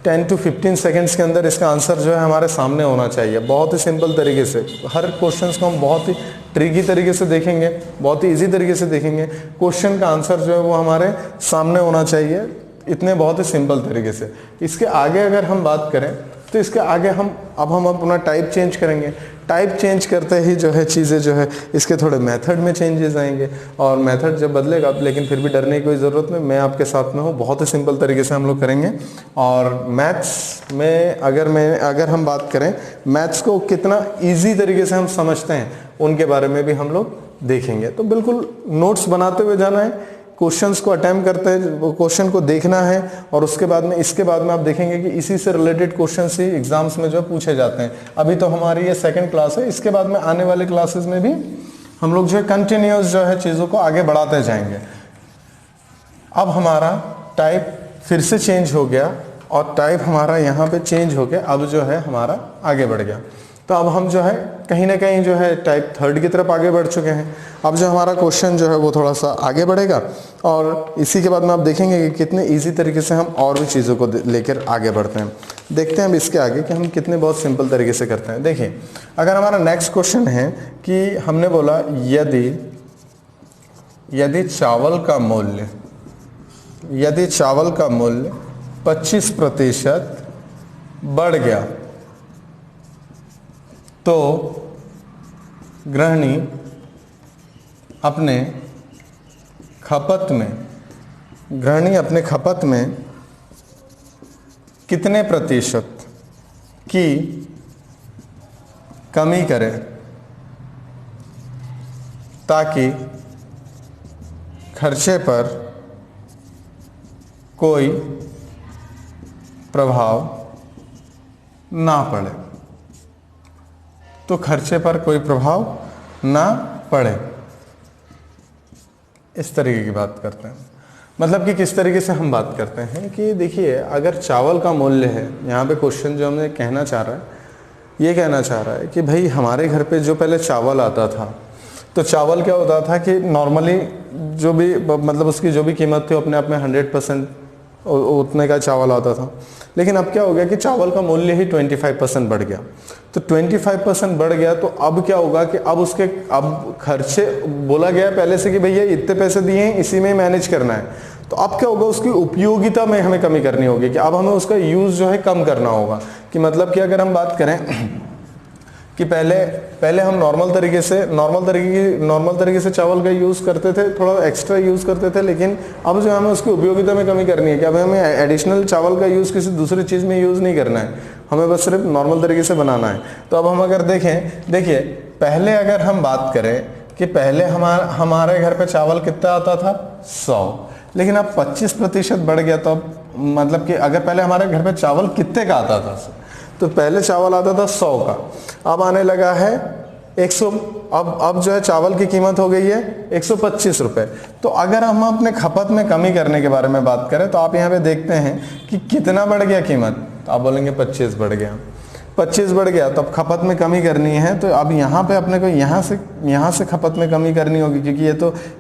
10 to 15 सेकेंड्स के अंदर इसका आंसर जो है हमारे सामने होना चाहिए। बहुत ही सिंपल तरीके से हर क्वेश्चंस को हम बहुत ही ट्रिकी तरीके से देखेंगे, बहुत ही इजी तरीके से देखेंगे। क्वेश्चन का आंसर जो है वो हमारे सामने होना चाहिए, इतने बहुत ही सिंपल तरीके से। इसके आगे अगर हम बात करें तो इसके आगे हम अपना टाइप चेंज करेंगे। टाइप चेंज करते ही जो है चीज़ें जो है इसके थोड़े मेथड में चेंजेस आएंगे, और मेथड जब बदलेगा, लेकिन फिर भी डरने की कोई ज़रूरत नहीं, मैं आपके साथ में हूँ। बहुत ही सिंपल तरीके से हम लोग करेंगे। और मैथ्स में अगर हम बात करें, मैथ्स को कितना ईजी तरीके से हम समझते हैं उनके बारे में भी हम लोग देखेंगे। तो बिल्कुल नोट्स बनाते हुए जाना है, क्वेश्चंस को अटेम्प्ट करते हैं, वो क्वेश्चन को देखना है, और उसके बाद में इसके बाद में आप देखेंगे कि इसी से रिलेटेड क्वेश्चंस ही एग्जाम्स में जो पूछे जाते हैं। अभी तो हमारी ये सेकंड क्लास है, इसके बाद में आने वाले क्लासेस में भी हम लोग जो है कंटिन्यूअस जो है चीज़ों को आगे बढ़ाते जाएंगे। अब हमारा टाइप फिर से चेंज हो गया, और टाइप हमारा यहाँ पे चेंज हो गया, अब जो है हमारा आगे बढ़ गया। तो अब हम जो है कहीं ना कहीं जो है टाइप 3 की तरफ आगे बढ़ चुके हैं। अब जो हमारा क्वेश्चन जो है वो थोड़ा सा आगे बढ़ेगा, और इसी के बाद में आप देखेंगे कि कितने इजी तरीके से हम और भी चीज़ों को लेकर आगे बढ़ते हैं। देखते हैं अब इसके आगे कि हम कितने बहुत सिंपल तरीके से करते हैं। देखिए, अगर हमारा नेक्स्ट क्वेश्चन है कि हमने बोला यदि चावल का मूल्य 25% बढ़ गया तो गृहिणी अपने खपत में कितने प्रतिशत की कमी करे ताकि खर्चे पर कोई प्रभाव ना पड़े। तो खर्चे पर कोई प्रभाव ना पड़े, इस तरीके की बात करते हैं। मतलब कि किस तरीके से हम बात करते हैं कि देखिए, अगर चावल का मूल्य है, यहाँ पे क्वेश्चन जो हमने कहना चाह रहा है कि भाई हमारे घर पे जो पहले चावल आता था, तो चावल क्या होता था कि नॉर्मली जो भी मतलब उसकी जो भी कीमत थी अपने आप में 100% उतने का चावल आता था। लेकिन अब क्या हो गया कि चावल का मूल्य ही 25% बढ़ गया। तो 25% बढ़ गया तो अब क्या होगा कि अब खर्चे बोला गया पहले से कि भैया इतने पैसे दिए हैं, इसी में मैनेज करना है। तो अब क्या होगा, उसकी उपयोगिता में हमें कमी करनी होगी कि अब हमें उसका यूज जो है कम करना होगा। कि मतलब कि अगर हम बात करें कि पहले हम नॉर्मल तरीके से चावल का यूज करते थे, थोड़ा एक्स्ट्रा यूज करते थे, लेकिन अब जो हमें उसकी उपयोगिता में कमी करनी है कि अब हमें एडिशनल चावल का यूज किसी दूसरी चीज में यूज नहीं करना है, हमें बस सिर्फ नॉर्मल तरीके से बनाना है। तो अब हम अगर देखिए पहले अगर हम बात करें कि पहले हमारे घर पे चावल कितना आता था 100, लेकिन अब 25% बढ़ गया। तो अब मतलब कि अगर पहले हमारे घर पे चावल कितने का आता था, तो पहले चावल आता था 100 का, अब आने लगा है 100। अब जो है चावल की कीमत हो गई है 125 रुपए। तो अगर हम अपने खपत में कमी करने के बारे में बात करें तो आप यहाँ पे देखते हैं कि कितना बढ़ गया कीमत, तो आप बोलेंगे 25 बढ़ गया। 25 बढ़ गया तो अब खपत में कमी करनी है, तो अब यहाँ पे अपने को यहाँ से खपत में कमी करनी होगी, क्योंकि ये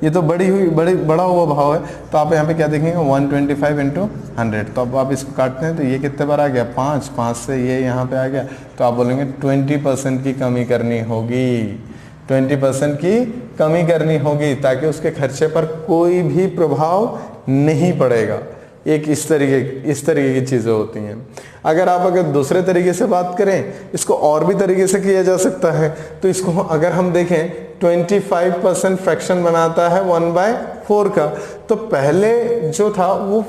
तो बड़ा हुआ भाव है। तो आप यहाँ पे क्या देखेंगे 125 इंटू 100। तो अब आप इसको काटते हैं तो ये कितने बार आ गया 5 से ये यहाँ पे आ गया। तो आप बोलेंगे 20% की कमी करनी होगी, 20% की कमी करनी होगी, ताकि उसके खर्चे पर कोई भी प्रभाव नहीं पड़ेगा। एक इस तरीके की चीजें होती हैं। अगर दूसरे तरीके से बात करें, इसको और भी तरीके से किया जा सकता है। तो इसको अगर हम देखें 25% फ्रैक्शन बनाता है 1/4 का। तो पहले जो था वो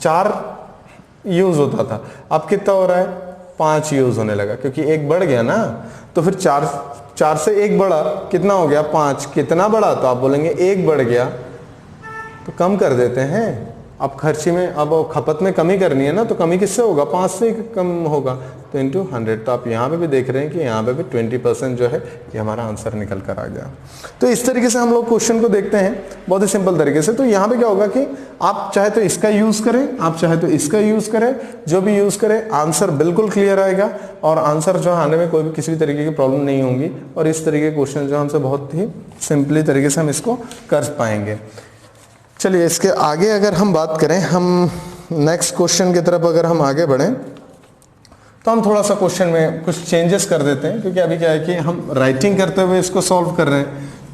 4 यूज होता था, अब कितना हो रहा है 5 यूज होने लगा, क्योंकि एक बढ़ गया ना। तो फिर 4 से एक बढ़ा, कितना हो गया 5, कितना बढ़ा, तो आप बोलेंगे 1 बढ़ गया, तो कम कर देते हैं। अब खर्चे में अब खपत में कमी करनी है ना, तो कमी किससे होगा 5 से कम होगा, तो इंटू 100। तो आप यहाँ पे भी देख रहे हैं कि यहाँ पे भी 20% जो है ये हमारा आंसर निकल कर आ गया। तो इस तरीके से हम लोग क्वेश्चन को देखते हैं बहुत ही सिंपल तरीके से। तो यहाँ पे क्या होगा कि आप चाहे तो इसका यूज करें, आप चाहे तो इसका यूज करें, जो भी यूज करें आंसर बिल्कुल क्लियर आएगा और आंसर जो आने में कोई भी किसी भी तरीके की प्रॉब्लम नहीं होगी। और इस तरीके के क्वेश्चन जो हमसे बहुत ही सिंपली तरीके से हम इसको कर पाएंगे। चलिए इसके आगे अगर हम बात करें, हम नेक्स्ट क्वेश्चन की तरफ अगर हम आगे बढ़ें, तो हम थोड़ा सा क्वेश्चन में कुछ चेंजेस कर देते हैं, क्योंकि अभी क्या है कि हम राइटिंग करते हुए इसको सॉल्व कर रहे हैं,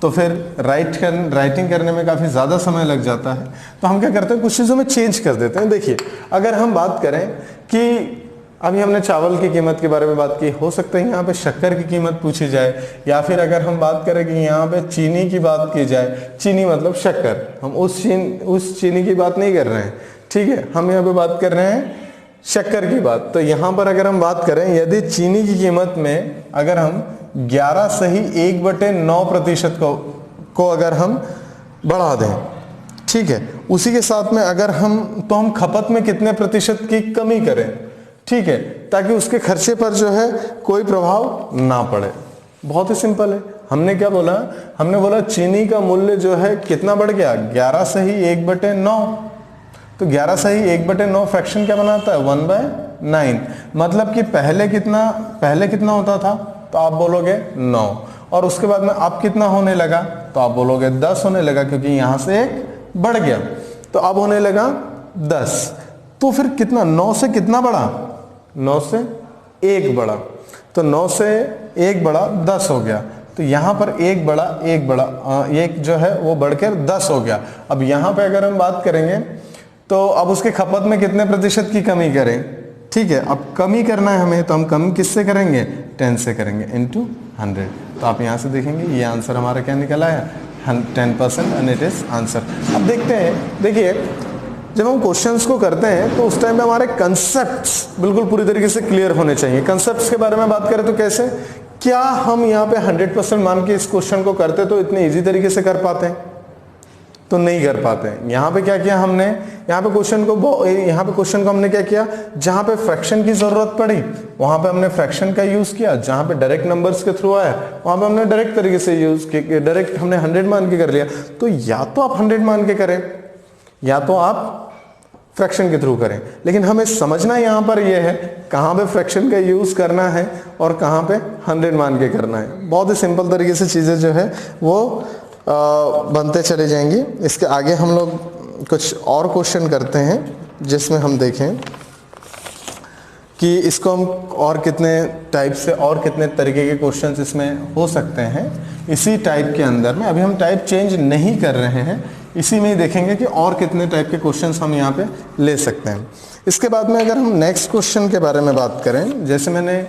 तो फिर राइटिंग करने में काफ़ी ज़्यादा समय लग जाता है। तो हम क्या करते हैं, कुछ चीज़ों में चेंज कर देते हैं। देखिए अगर हम बात करें कि अभी हमने चावल की कीमत के बारे में बात की, हो सकता है यहाँ पे शक्कर की कीमत पूछी जाए, या फिर अगर हम बात करें कि यहाँ पे चीनी की बात की जाए, चीनी मतलब शक्कर, हम उस चीनी की बात नहीं कर रहे हैं, ठीक है, हम यहाँ पे बात कर रहे हैं शक्कर की बात। तो यहाँ पर अगर हम बात करें, यदि चीनी की कीमत में अगर हम 11 सही 1/9% को अगर हम बढ़ा दें, ठीक है, उसी के साथ में अगर हम खपत में कितने प्रतिशत की कमी करें, ठीक है, ताकि उसके खर्चे पर जो है कोई प्रभाव ना पड़े। बहुत ही सिंपल है। हमने क्या बोला, हमने बोला चीनी का मूल्य जो है कितना बढ़ गया 11 सही 1/9। तो 11 सही 1/9 फ्रैक्शन क्या बनाता है 1/9। मतलब कि पहले कितना होता था, तो आप बोलोगे 9, और उसके बाद में अब कितना होने लगा, तो आप बोलोगे 10 होने लगा, क्योंकि यहां से 1 बढ़ गया, तो अब होने लगा 10। तो फिर कितना 9 से कितना बढ़ा, 9 से 1 बढ़ा, तो 9 से 1 बढ़ा 10 हो गया। तो यहाँ पर 1 जो है वो बढ़कर 10 हो गया। अब यहाँ पे अगर हम बात करेंगे तो अब उसके खपत में कितने प्रतिशत की कमी करें, ठीक है, अब कमी करना है हमें, तो हम कमी किससे करेंगे 10 से करेंगे इंटू 100। तो आप यहाँ से देखेंगे ये आंसर हमारा क्या निकल आया 10% एंड इट इज आंसर। अब देखते हैं, देखिए जब हम क्वेश्चंस को करते हैं तो उस टाइम में हमारे कंसेप्ट्स बिल्कुल पूरी तरीके से क्लियर होने चाहिए। कंसेप्ट्स के बारे में बात करें तो कैसे, क्या हम यहाँ पे 100% मान के इस क्वेश्चन को करते तो इतने इजी तरीके से कर पाते हैं, तो नहीं कर पाते हैं। यहाँ पे क्या किया हमने, यहाँ पे क्वेश्चन को हमने क्या किया, जहाँ पे फ्रैक्शन की जरूरत पड़ी वहां पे हमने फ्रैक्शन का यूज किया, जहाँ पे डायरेक्ट नंबर्स के थ्रू आया वहां पे हमने डायरेक्ट तरीके से यूज किया, डायरेक्ट हमने 100 मान के कर लिया। तो या तो आप 100 मान के करें या तो आप फ्रैक्शन के थ्रू करें, लेकिन हमें समझना यहां पर यह है कहां पे फ्रैक्शन का यूज करना है और कहां पे 100 मान के करना है। बहुत ही सिंपल तरीके से चीजें जो है वो बनते चले जाएंगी। इसके आगे हम लोग कुछ और क्वेश्चन करते हैं जिसमें हम देखें कि इसको हम और कितने टाइप से और कितने तरीके के क्वेश्चंस इसमें हो सकते हैं इसी टाइप के अंदर में। अभी हम टाइप चेंज नहीं कर रहे हैं, इसी में ही देखेंगे कि और कितने टाइप के क्वेश्चंस हम यहाँ पे ले सकते हैं। इसके बाद में अगर हम नेक्स्ट क्वेश्चन के बारे में बात करें, जैसे मैंने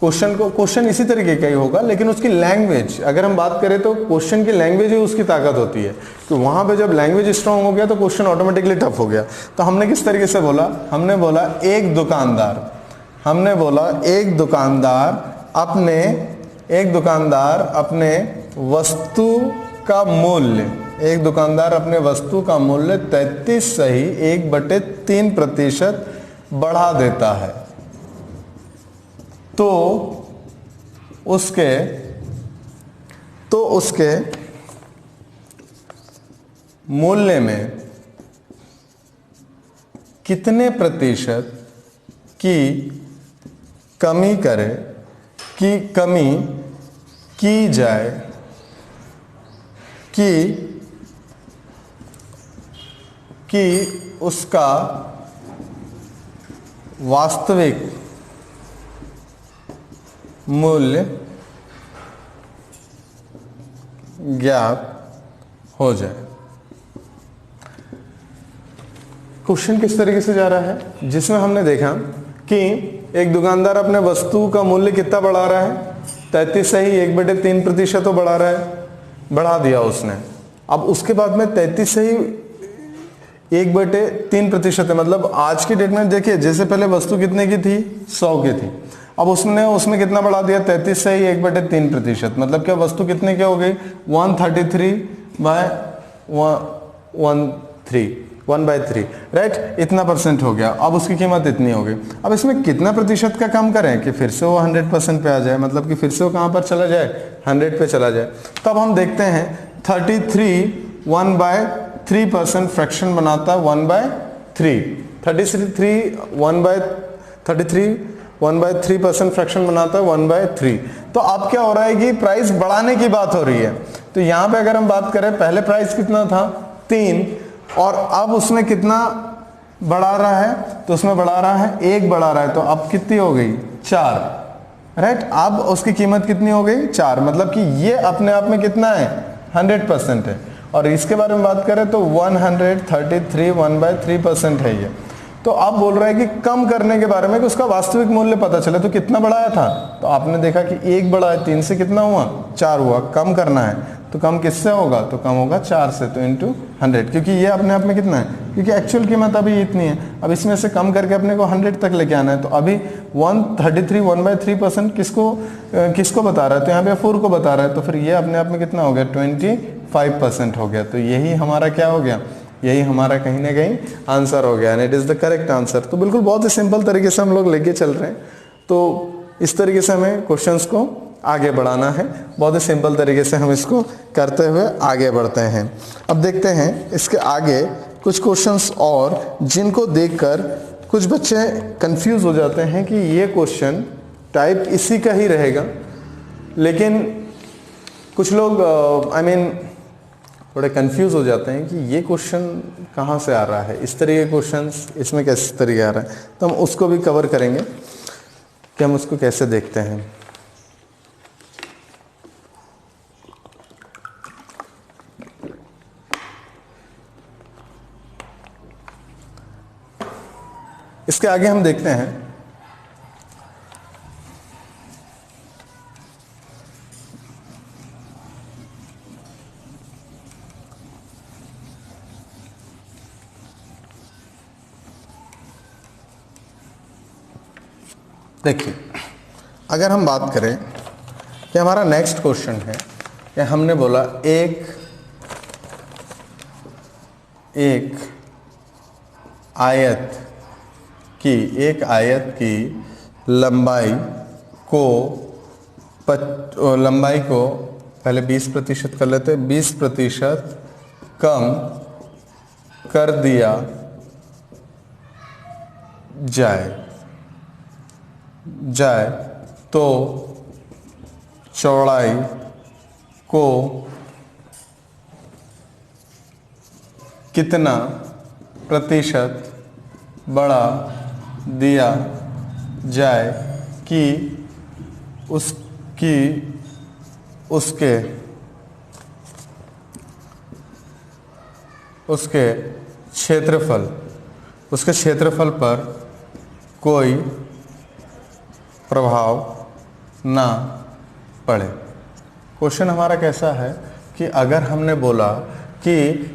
क्वेश्चन इसी तरीके का ही होगा, लेकिन उसकी लैंग्वेज अगर हम बात करें तो क्वेश्चन की लैंग्वेज ही उसकी ताकत होती है। तो वहां पे जब लैंग्वेज स्ट्रांग हो गया तो क्वेश्चन ऑटोमेटिकली टफ हो गया। तो हमने किस तरीके से बोला, हमने बोला एक दुकानदार अपने वस्तु का मूल्य 33 सही 1/3% बढ़ा देता है, तो उसके मूल्य में कितने प्रतिशत की कमी की जाए कि उसका वास्तविक मूल्य ज्ञात हो जाए। क्वेश्चन किस तरीके से जा रहा है, जिसमें हमने देखा कि एक दुकानदार अपने वस्तु का मूल्य कितना बढ़ा रहा है, 33 सही 1/3% तो बढ़ा रहा है, बढ़ा दिया उसने। अब उसके बाद में 33 सही 1/3% है, मतलब आज की डेट में देखिए, जैसे पहले वस्तु कितने की थी, 100 की थी, अब उसमें कितना बढ़ा दिया, 33 सही 1/3%, मतलब क्या वस्तु कितने की हो गई, 133/1/3, राइट, इतना परसेंट हो गया। अब उसकी कीमत इतनी हो गई। अब इसमें कितना प्रतिशत का कम करें कि फिर से वो 100% पे आ जाए, मतलब कि फिर से वो कहां पर चला जाए, 100 पे चला जाए। तब हम देखते हैं 33 1/3% फ्रैक्शन बनाता है 1/3, 33 1/3% फ्रैक्शन बनाता है 1/3। तो अब क्या हो रहा है कि प्राइस बढ़ाने की बात हो रही है। तो यहां पे अगर हम बात करें, पहले प्राइस कितना था 3, और अब उसमें कितना बढ़ा रहा है, तो उसमें बढ़ा रहा है 1 बढ़ा रहा है, तो अब कितनी हो गई 4, राइट। अब उसकी कीमत कितनी हो गई 4, मतलब कि ये अपने आप में कितना है 100% है। और इसके बारे में बात करें तो 133 1/3% है ये। तो आप बोल रहे हैं कि कम करने के बारे में, कि उसका वास्तविक मूल्य पता चले, तो कितना बढ़ाया था, तो आपने देखा कि 1 बढ़ा है, 3 से कितना हुआ 4 हुआ। कम करना है तो कम किससे होगा, तो कम होगा 4 से, तो इंटू 100, क्योंकि ये अपने आप में कितना है, क्योंकि एक्चुअल कीमत अभी इतनी है। अब इसमें से कम करके अपने को 100 तक लेके आना है। तो अभी 133 1/3% किसको बता रहा है, तो यहाँ पे 4 को बता रहा है, तो फिर ये अपने आप में कितना हो गया 25% हो गया। तो यही हमारा क्या हो गया, यही हमारा कहीं ना कहीं आंसर हो गया, and it is the correct answer. तो बिल्कुल बहुत ही सिंपल तरीके से हम लोग लेके चल रहे हैं। तो इस तरीके से हमें क्वेश्चंस को आगे बढ़ाना है, बहुत ही सिंपल तरीके से हम इसको करते हुए आगे बढ़ते हैं। अब देखते हैं इसके आगे कुछ क्वेश्चंस और, जिनको देखकर कुछ बच्चे कंफ्यूज हो जाते हैं कि ये क्वेश्चन टाइप इसी का ही रहेगा, लेकिन कुछ लोग थोड़े कंफ्यूज हो जाते हैं कि ये क्वेश्चन कहाँ से आ रहा है, इस तरह के क्वेश्चंस इसमें कैसे तरीके आ रहा है। तो हम उसको भी कवर करेंगे कि हम उसको कैसे देखते हैं। इसके आगे हम देखते हैं देखिए, अगर हम बात करें कि हमारा नेक्स्ट क्वेश्चन है कि हमने बोला एक आयत की लंबाई को पहले 20% कर लेते, 20% कम कर दिया जाए तो चौड़ाई को कितना प्रतिशत बढ़ा दिया जाए कि उसके क्षेत्रफल पर कोई प्रभाव ना पड़े। क्वेश्चन हमारा कैसा है कि अगर हमने बोला कि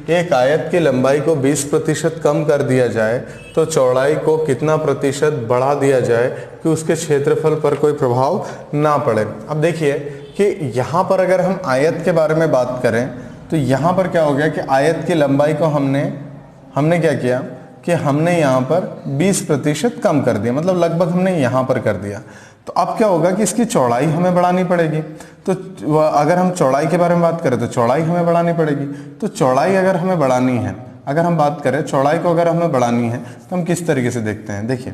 एक आयत की लंबाई को 20% कम कर दिया जाए तो चौड़ाई को कितना प्रतिशत बढ़ा दिया जाए कि उसके क्षेत्रफल पर कोई प्रभाव ना पड़े। अब देखिए कि यहाँ पर अगर हम आयत के बारे में बात करें तो यहाँ पर क्या हो गया कि आयत की लंबाई को हमने क्या किया कि हमने यहाँ पर 20% कम कर दिया, मतलब लगभग हमने यहाँ पर कर दिया। तो अब क्या होगा कि इसकी चौड़ाई हमें बढ़ानी पड़ेगी। तो अगर हम चौड़ाई के बारे में बात करें तो चौड़ाई हमें बढ़ानी पड़ेगी। तो चौड़ाई अगर हमें बढ़ानी है, अगर हम बात करें चौड़ाई को अगर हमें बढ़ानी है तो हम किस तरीके से देखते हैं। देखिए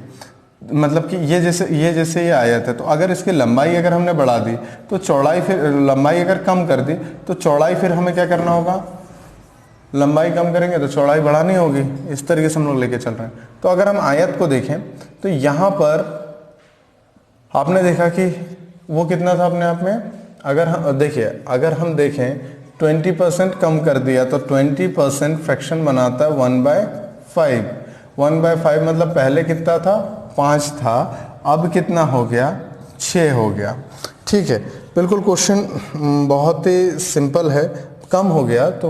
मतलब कि ये जैसे आयत है, तो अगर इसकी लंबाई अगर हमने बढ़ा दी तो चौड़ाई, फिर लंबाई अगर कम कर दी तो चौड़ाई फिर हमें क्या करना होगा, लंबाई कम करेंगे तो चौड़ाई बढ़ानी होगी। इस तरीके से हम लोग लेके चल रहे हैं। तो अगर हम आयत को देखें तो यहाँ पर आपने देखा कि वो कितना था अपने आप में, अगर हम देखें 20% कम कर दिया तो 20% फ्रैक्शन बनाता है 1/5। 1/5 मतलब पहले कितना था, 5 था, अब कितना हो गया, 6 हो गया। ठीक है, बिल्कुल क्वेश्चन बहुत ही सिंपल है। कम हो गया तो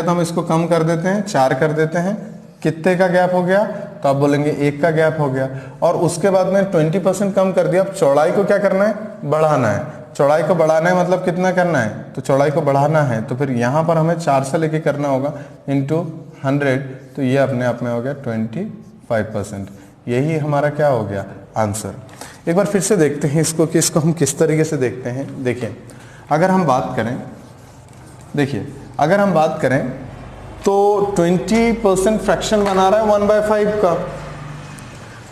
हम इसको कम कर देते हैं, 4 कर देते हैं। कितने का गैप हो गया, तो आप बोलेंगे 1 का गैप हो गया। और उसके बाद में 20% कम कर दिया। अब चौड़ाई को क्या करना है, बढ़ाना है। चौड़ाई को बढ़ाना है मतलब कितना करना है, तो चौड़ाई को बढ़ाना है तो फिर यहाँ पर हमें 4 से लेके करना होगा इंटू 100। तो ये अपने आप में हो गया 25%। यही हमारा क्या हो गया, आंसर। एक बार फिर से देखते हैं इसको कि इसको हम किस तरीके से देखते हैं। देखिए अगर हम बात करें तो 20% फ्रैक्शन बना रहा है 1/5 का।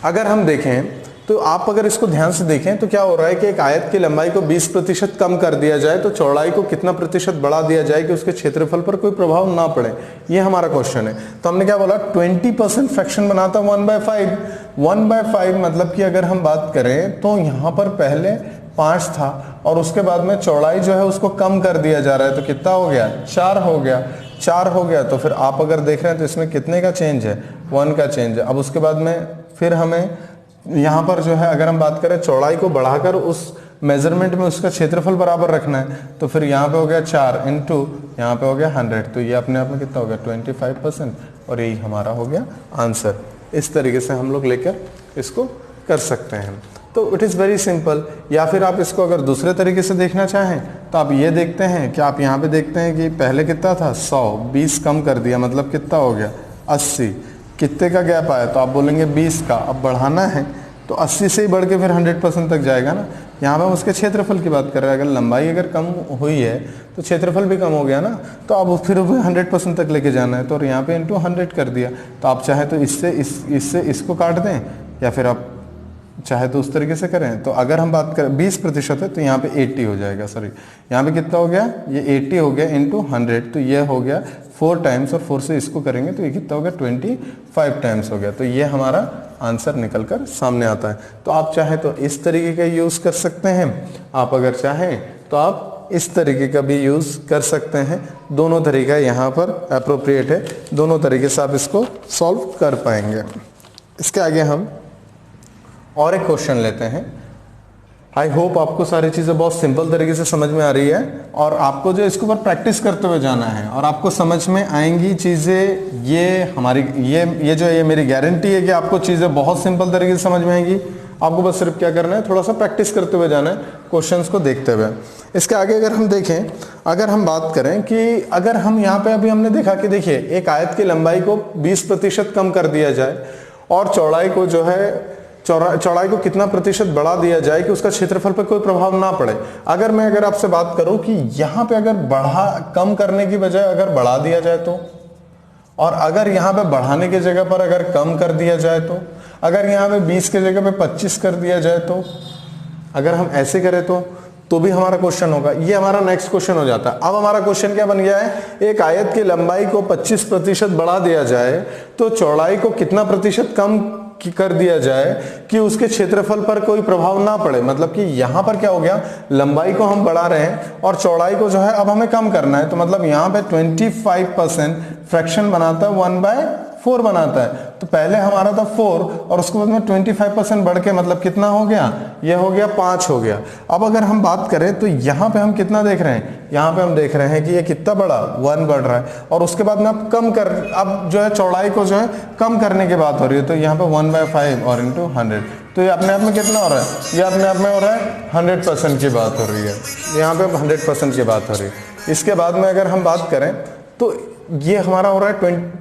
अगर हम देखें तो आप अगर इसको ध्यान से देखें तो क्या हो रहा है कि एक आयत की लंबाई को 20% कम कर दिया जाए तो चौड़ाई को कितना प्रतिशत बढ़ा दिया जाए कि उसके क्षेत्रफल पर कोई प्रभाव ना पड़े। ये हमारा क्वेश्चन है। तो हमने क्या बोला, 20% फ्रैक्शन बनाता 1/5। 1/5 मतलब कि अगर हम बात करें तो यहाँ पर पहले 5 था और उसके बाद में चौड़ाई जो है उसको कम कर दिया जा रहा है। तो कितना हो गया, 4 हो गया। तो फिर आप अगर देख रहे हैं तो इसमें कितने का चेंज है, 1 का चेंज है। अब उसके बाद में फिर हमें यहाँ पर जो है अगर हम बात करें चौड़ाई को बढ़ाकर उस मेजरमेंट में उसका क्षेत्रफल बराबर रखना है तो फिर यहाँ पे हो गया 4 इंटू यहाँ पे हो गया 100। तो ये अपने आप में कितना हो गया, 25%। और यही हमारा हो गया आंसर। इस तरीके से हम लोग लेकर इसको कर सकते हैं। तो इट इज़ वेरी सिंपल। या फिर आप इसको अगर दूसरे तरीके से देखना चाहें तो आप ये देखते हैं कि आप यहाँ पे देखते हैं कि पहले कितना था 100, 20 कम कर दिया मतलब कितना हो गया 80। कितने का गैप आया, तो आप बोलेंगे 20 का। अब बढ़ाना है तो 80 से ही बढ़ के फिर 100% तक जाएगा ना। यहाँ पे हम उसके क्षेत्रफल की बात कर रहे हैं। अगर लंबाई अगर कम हुई है तो क्षेत्रफल भी कम हो गया ना। तो अब फिर 100% तक लेके जाना है तो यहाँ पे इंटू 100 कर दिया। तो आप चाहे तो इससे इसको काट दें या फिर आप चाहे तो उस तरीके से करें। तो अगर हम बात करें 20% है तो यहाँ पे 80 हो जाएगा। सॉरी, यहाँ पे कितना हो गया, ये 80 हो गया इंटू 100। तो ये हो गया 4 टाइम्स, और 4 से इसको करेंगे तो ये कितना हो गया, 25 टाइम्स हो गया। तो ये हमारा आंसर निकल कर सामने आता है। तो आप चाहे तो इस तरीके का यूज़ कर सकते हैं, आप अगर चाहें तो आप इस तरीके का भी यूज़ कर सकते हैं। दोनों तरीका यहाँ पर अप्रोप्रिएट है। दोनों तरीके से आप इसको सॉल्व कर पाएंगे। इसके आगे हम और एक क्वेश्चन लेते हैं। आई होप आपको सारी चीज़ें बहुत सिंपल तरीके से समझ में आ रही है और आपको जो इसके ऊपर प्रैक्टिस करते हुए जाना है और आपको समझ में आएंगी चीज़ें। ये मेरी गारंटी है कि आपको चीज़ें बहुत सिंपल तरीके से समझ में आएंगी। आपको बस सिर्फ क्या करना है, थोड़ा सा प्रैक्टिस करते हुए जाना है क्वेश्चंस को देखते हुए। इसके आगे अगर हम देखें, अगर हम बात करें कि अगर हम यहाँ पे अभी हमने देखा कि देखिए एक आयत की लंबाई को 20% कम कर दिया जाए और चौड़ाई को जो है चौड़ाई को कितना प्रतिशत बढ़ा दिया जाए कि उसका क्षेत्रफल पर कोई प्रभाव ना पड़े। अगर आपसे बात करूं कि यहाँ पे अगर कम करने की बजाय अगर बढ़ा दिया जाए तो, और अगर यहाँ पे बढ़ाने की जगह पर अगर कम कर दिया जाए तो, अगर यहाँ पे 20 की जगह पे 25 कर दिया जाए तो, अगर हम ऐसे करें तो भी हमारा क्वेश्चन होगा। ये हमारा नेक्स्ट क्वेश्चन हो जाता है। अब हमारा क्वेश्चन क्या बन गया है, एक आयत की लंबाई को 25% बढ़ा दिया जाए तो चौड़ाई को कितना प्रतिशत कम कर दिया जाए कि उसके क्षेत्रफल पर कोई प्रभाव ना पड़े, मतलब कि यहां पर क्या हो गया, लंबाई को हम बढ़ा रहे हैं और चौड़ाई को जो है अब हमें कम करना है, तो मतलब यहां पे 25% फ्रैक्शन बनाता है 1/4 बनाता है। तो पहले हमारा था 4 और उसके बाद में 25% बढ़ के मतलब कितना हो गया, ये हो गया 5 हो गया। अब अगर हम बात करें तो यहाँ पे हम कितना देख रहे हैं, यहाँ पे हम देख रहे हैं कि ये कितना बड़ा 1 बढ़ रहा है और उसके बाद में अब जो है चौड़ाई को जो है कम करने की बात हो रही है, तो यहाँ पे 1/5 और इंटू 100, तो ये अपने आप में कितना हो रहा है, ये अपने आप में हो रहा है 100% की बात हो रही है, यहाँ पे 100% की बात हो रही है। इसके बाद में अगर हम बात करें तो ये हमारा हो रहा है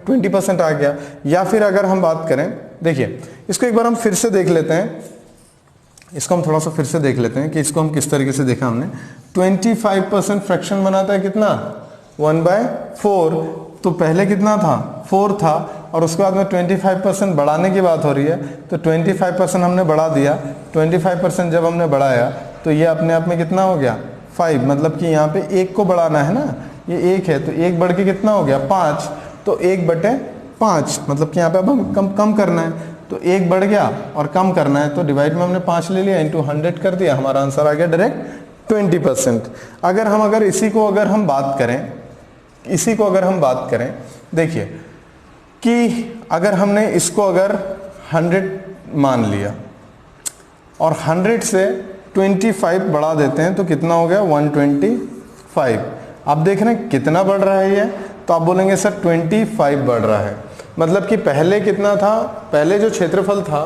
20% आ गया। या फिर अगर हम बात करें, देखिए इसको एक बार हम फिर से देख लेते हैं, इसको हम थोड़ा सा फिर से देख लेते हैं कि इसको हम किस तरीके से देखा हमने। 25% फ्रैक्शन बनाता है कितना, 1/4, तो पहले कितना था, 4 था और उसके बाद में 25% बढ़ाने की बात हो रही है, तो 25% हमने बढ़ा दिया। 25% जब हमने बढ़ाया तो ये अपने आप में कितना हो गया, 5, मतलब कि यहाँ पे 1 को बढ़ाना है ना, ये 1 है तो 1 बढ़ के कितना हो गया 5, तो 1/5, मतलब कि यहाँ पे अब हम कम करना है, तो 1 बढ़ गया और कम करना है तो डिवाइड में हमने 5 ले लिया, इंटू 100 कर दिया, हमारा आंसर आ गया डायरेक्ट 20%। अगर इसी को अगर हम बात करें, देखिए कि अगर हमने इसको अगर 100 मान लिया और 100 से 25 बढ़ा देते हैं तो कितना हो गया 125। अब देख रहे हैं कितना बढ़ रहा है ये, तो आप बोलेंगे सर 25 बढ़ रहा है, मतलब कि पहले कितना था, पहले जो क्षेत्रफल था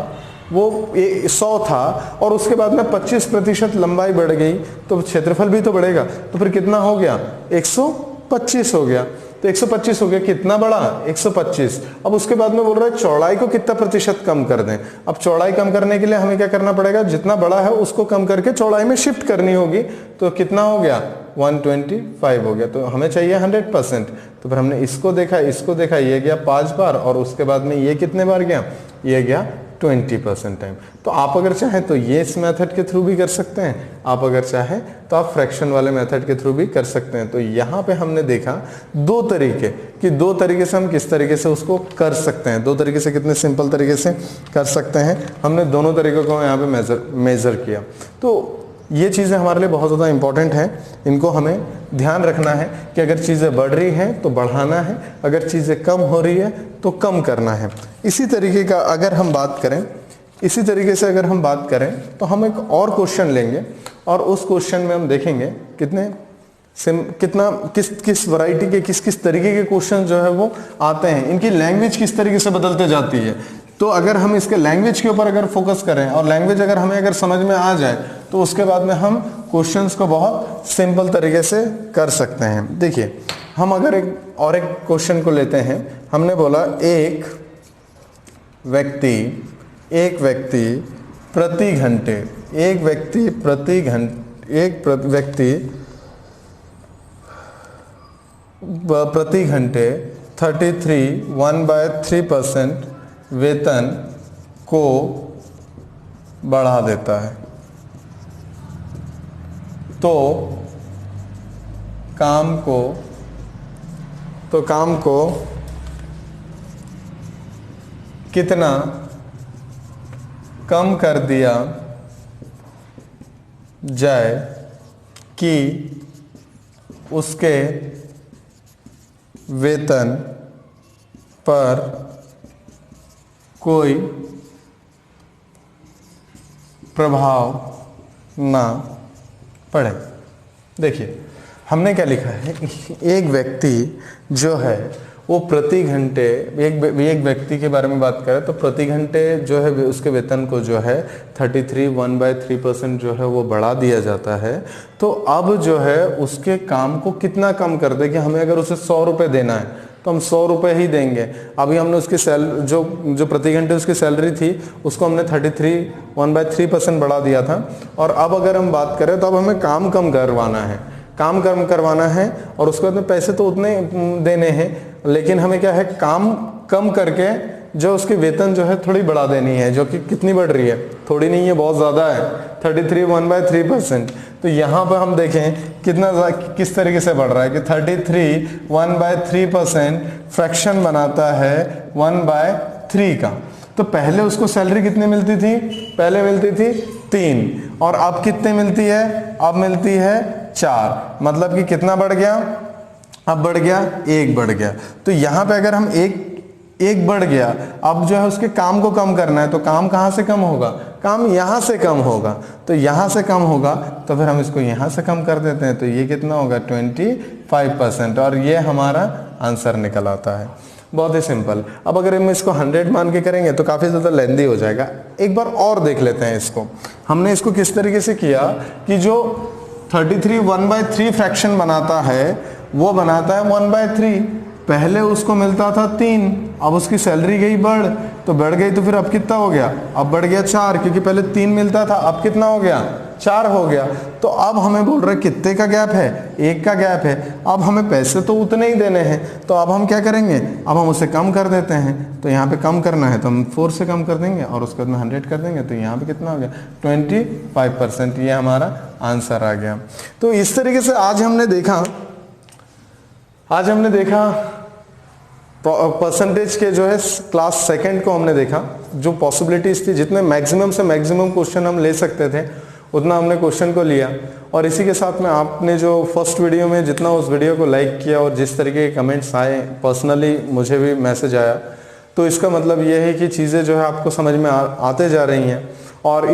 वो 100 था और उसके बाद में 25% लंबाई बढ़ गई तो क्षेत्रफल भी तो बढ़ेगा, तो फिर कितना हो गया 125 हो गया, तो 125 हो गया, कितना बढ़ा 125। अब उसके बाद में बोल रहा है चौड़ाई को कितना प्रतिशत कम कर दें। अब चौड़ाई कम करने के लिए हमें क्या करना पड़ेगा, जितना बड़ा है उसको कम करके चौड़ाई में शिफ्ट करनी होगी, तो कितना हो गया 125 हो गया, तो हमें चाहिए 100%। तो फिर हमने इसको देखा, ये गया 5 बार और उसके बाद में ये कितने बार गया, ये गया 20% टाइम। तो आप अगर चाहें तो ये इस मेथड के थ्रू भी कर सकते हैं, आप अगर चाहें तो आप फ्रैक्शन वाले मेथड के थ्रू भी कर सकते हैं। तो यहाँ पे हमने देखा 2 तरीके कि 2 तरीके से हम किस तरीके से उसको कर सकते हैं, 2 तरीके से कितने सिंपल तरीके से कर सकते हैं, हमने दोनों तरीकों को यहाँ पे मेजर किया। तो ये चीज़ें हमारे लिए बहुत ज़्यादा इंपॉर्टेंट हैं, इनको हमें ध्यान रखना है कि अगर चीज़ें बढ़ रही हैं तो बढ़ाना है, अगर चीज़ें कम हो रही है तो कम करना है। इसी तरीके का अगर हम बात करें, इसी तरीके से अगर हम बात करें तो हम एक और क्वेश्चन लेंगे और उस क्वेश्चन में हम देखेंगे किस वैरायटी के किस तरीके के क्वेश्चन जो है वो आते हैं, इनकी लैंग्वेज किस तरीके से बदलते जाती है। तो अगर हम इसके लैंग्वेज के ऊपर अगर फोकस करें और लैंग्वेज अगर हमें अगर समझ में आ जाए तो उसके बाद में हम क्वेश्चंस को बहुत सिंपल तरीके से कर सकते हैं। देखिए हम अगर एक क्वेश्चन को लेते हैं, हमने बोला एक व्यक्ति प्रति घंटे 33 1/3% वेतन को बढ़ा देता है, तो काम को कितना कम कर दिया जाए कि उसके वेतन पर कोई प्रभाव ना पड़े। देखिए हमने क्या लिखा है, एक व्यक्ति जो है वो प्रति घंटे, एक व्यक्ति के बारे में बात करें तो प्रति घंटे जो है उसके वेतन को जो है 33 1/3% जो है वो बढ़ा दिया जाता है। तो अब जो है उसके काम को कितना कम कर दे कि हमें अगर उसे 100 रुपये देना है तो हम 100 रुपये ही देंगे। अभी हमने उसकी जो प्रति घंटे उसकी सैलरी थी उसको हमने 33 1/3% बढ़ा दिया था, और अब अगर हम बात करें तो अब हमें काम कम करवाना है और उसके बाद में पैसे तो उतने देने हैं, लेकिन हमें क्या है काम कम करके जो उसकी वेतन जो है थोड़ी बढ़ा देनी है, जो कि कितनी बढ़ रही है, थोड़ी नहीं है, बहुत ज़्यादा है, 33 1/3%। तो यहाँ पर हम देखें किस तरीके से बढ़ रहा है कि 33 1/3% फ्रैक्शन बनाता है 1/3 का। तो पहले उसको सैलरी कितनी मिलती थी, पहले मिलती थी 3 और अब कितने मिलती है, अब मिलती है 4। मतलब कि कितना बढ़ गया, अब बढ़ गया 1 बढ़ गया। तो यहां पे अगर हम एक बढ़ गया, अब जो है उसके काम को कम करना है, तो काम कहां से कम होगा, काम यहां से कम होगा। तो यहां से कम होगा तो फिर हम इसको यहां से कम कर देते हैं, तो ये कितना होगा 25% और ये हमारा आंसर निकल आता है। बहुत ही सिंपल। अब अगर हम इसको 100 मान के करेंगे तो काफी ज्यादा लेंदी हो जाएगा। एक बार और देख लेते हैं इसको। हमने इसको किस तरीके से किया कि जो 33 1/3 फ्रैक्शन बनाता है वो बनाता है 1/3। पहले उसको मिलता था 3, अब उसकी सैलरी गई बढ़, तो बढ़ गई तो फिर अब कितना हो गया, अब बढ़ गया 4, क्योंकि पहले 3 मिलता था, अब कितना हो गया 4 हो गया। तो अब हमें बोल रहे कितने का गैप है, 1 का गैप है। अब हमें पैसे तो उतने ही देने हैं, तो अब हम क्या करेंगे, अब हम उसे कम कर देते हैं। तो यहाँ पे कम करना है तो हम 4 से कम कर देंगे और उसके बाद में 100 कर देंगे, तो यहाँ पे कितना हो गया 25%। ये हमारा आंसर आ गया। तो इस तरीके से आज हमने देखा परसेंटेज के जो है क्लास सेकंड को हमने देखा, जो पॉसिबिलिटीज थी, जितने मैक्सिमम से मैक्सिमम क्वेश्चन हम ले सकते थे उतना हमने क्वेश्चन को लिया। और इसी के साथ में आपने जो फर्स्ट वीडियो में जितना उस वीडियो को लाइक किया और जिस तरीके के कमेंट्स आए, पर्सनली मुझे भी मैसेज आया, तो इसका मतलब ये है कि चीज़ें जो है आपको समझ में आते जा रही हैं और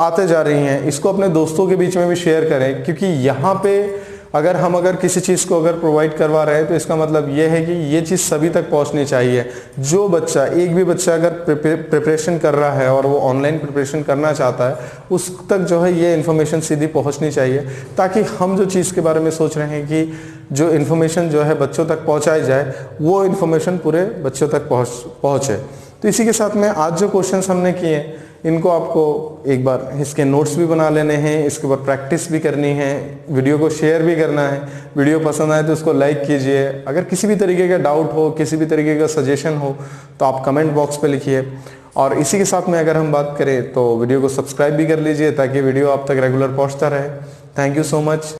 आते जा रही हैं। इसको अपने दोस्तों के बीच में भी शेयर करें, क्योंकि यहाँ पे अगर किसी चीज़ को अगर प्रोवाइड करवा रहे हैं तो इसका मतलब ये है कि ये चीज़ सभी तक पहुंचनी चाहिए। जो बच्चा, एक भी बच्चा अगर प्रिपरेशन कर रहा है और वो ऑनलाइन प्रिपरेशन करना चाहता है, उस तक जो है ये इन्फॉर्मेशन सीधी पहुंचनी चाहिए, ताकि हम जो चीज़ के बारे में सोच रहे हैं कि जो इन्फॉर्मेशन जो है बच्चों तक पहुँचाई जाए, वो इन्फॉर्मेशन पूरे बच्चों तक पहुँचे। तो इसी के साथ में आज जो क्वेश्चंस हमने किए इनको आपको एक बार इसके नोट्स भी बना लेने हैं, इसके ऊपर प्रैक्टिस भी करनी है, वीडियो को शेयर भी करना है। वीडियो पसंद आए तो उसको लाइक कीजिए। अगर किसी भी तरीके का डाउट हो, किसी भी तरीके का सजेशन हो तो आप कमेंट बॉक्स पे लिखिए। और इसी के साथ में अगर हम बात करें तो वीडियो को सब्सक्राइब भी कर लीजिए ताकि वीडियो आप तक रेगुलर पहुँचता रहे। Thank you so much.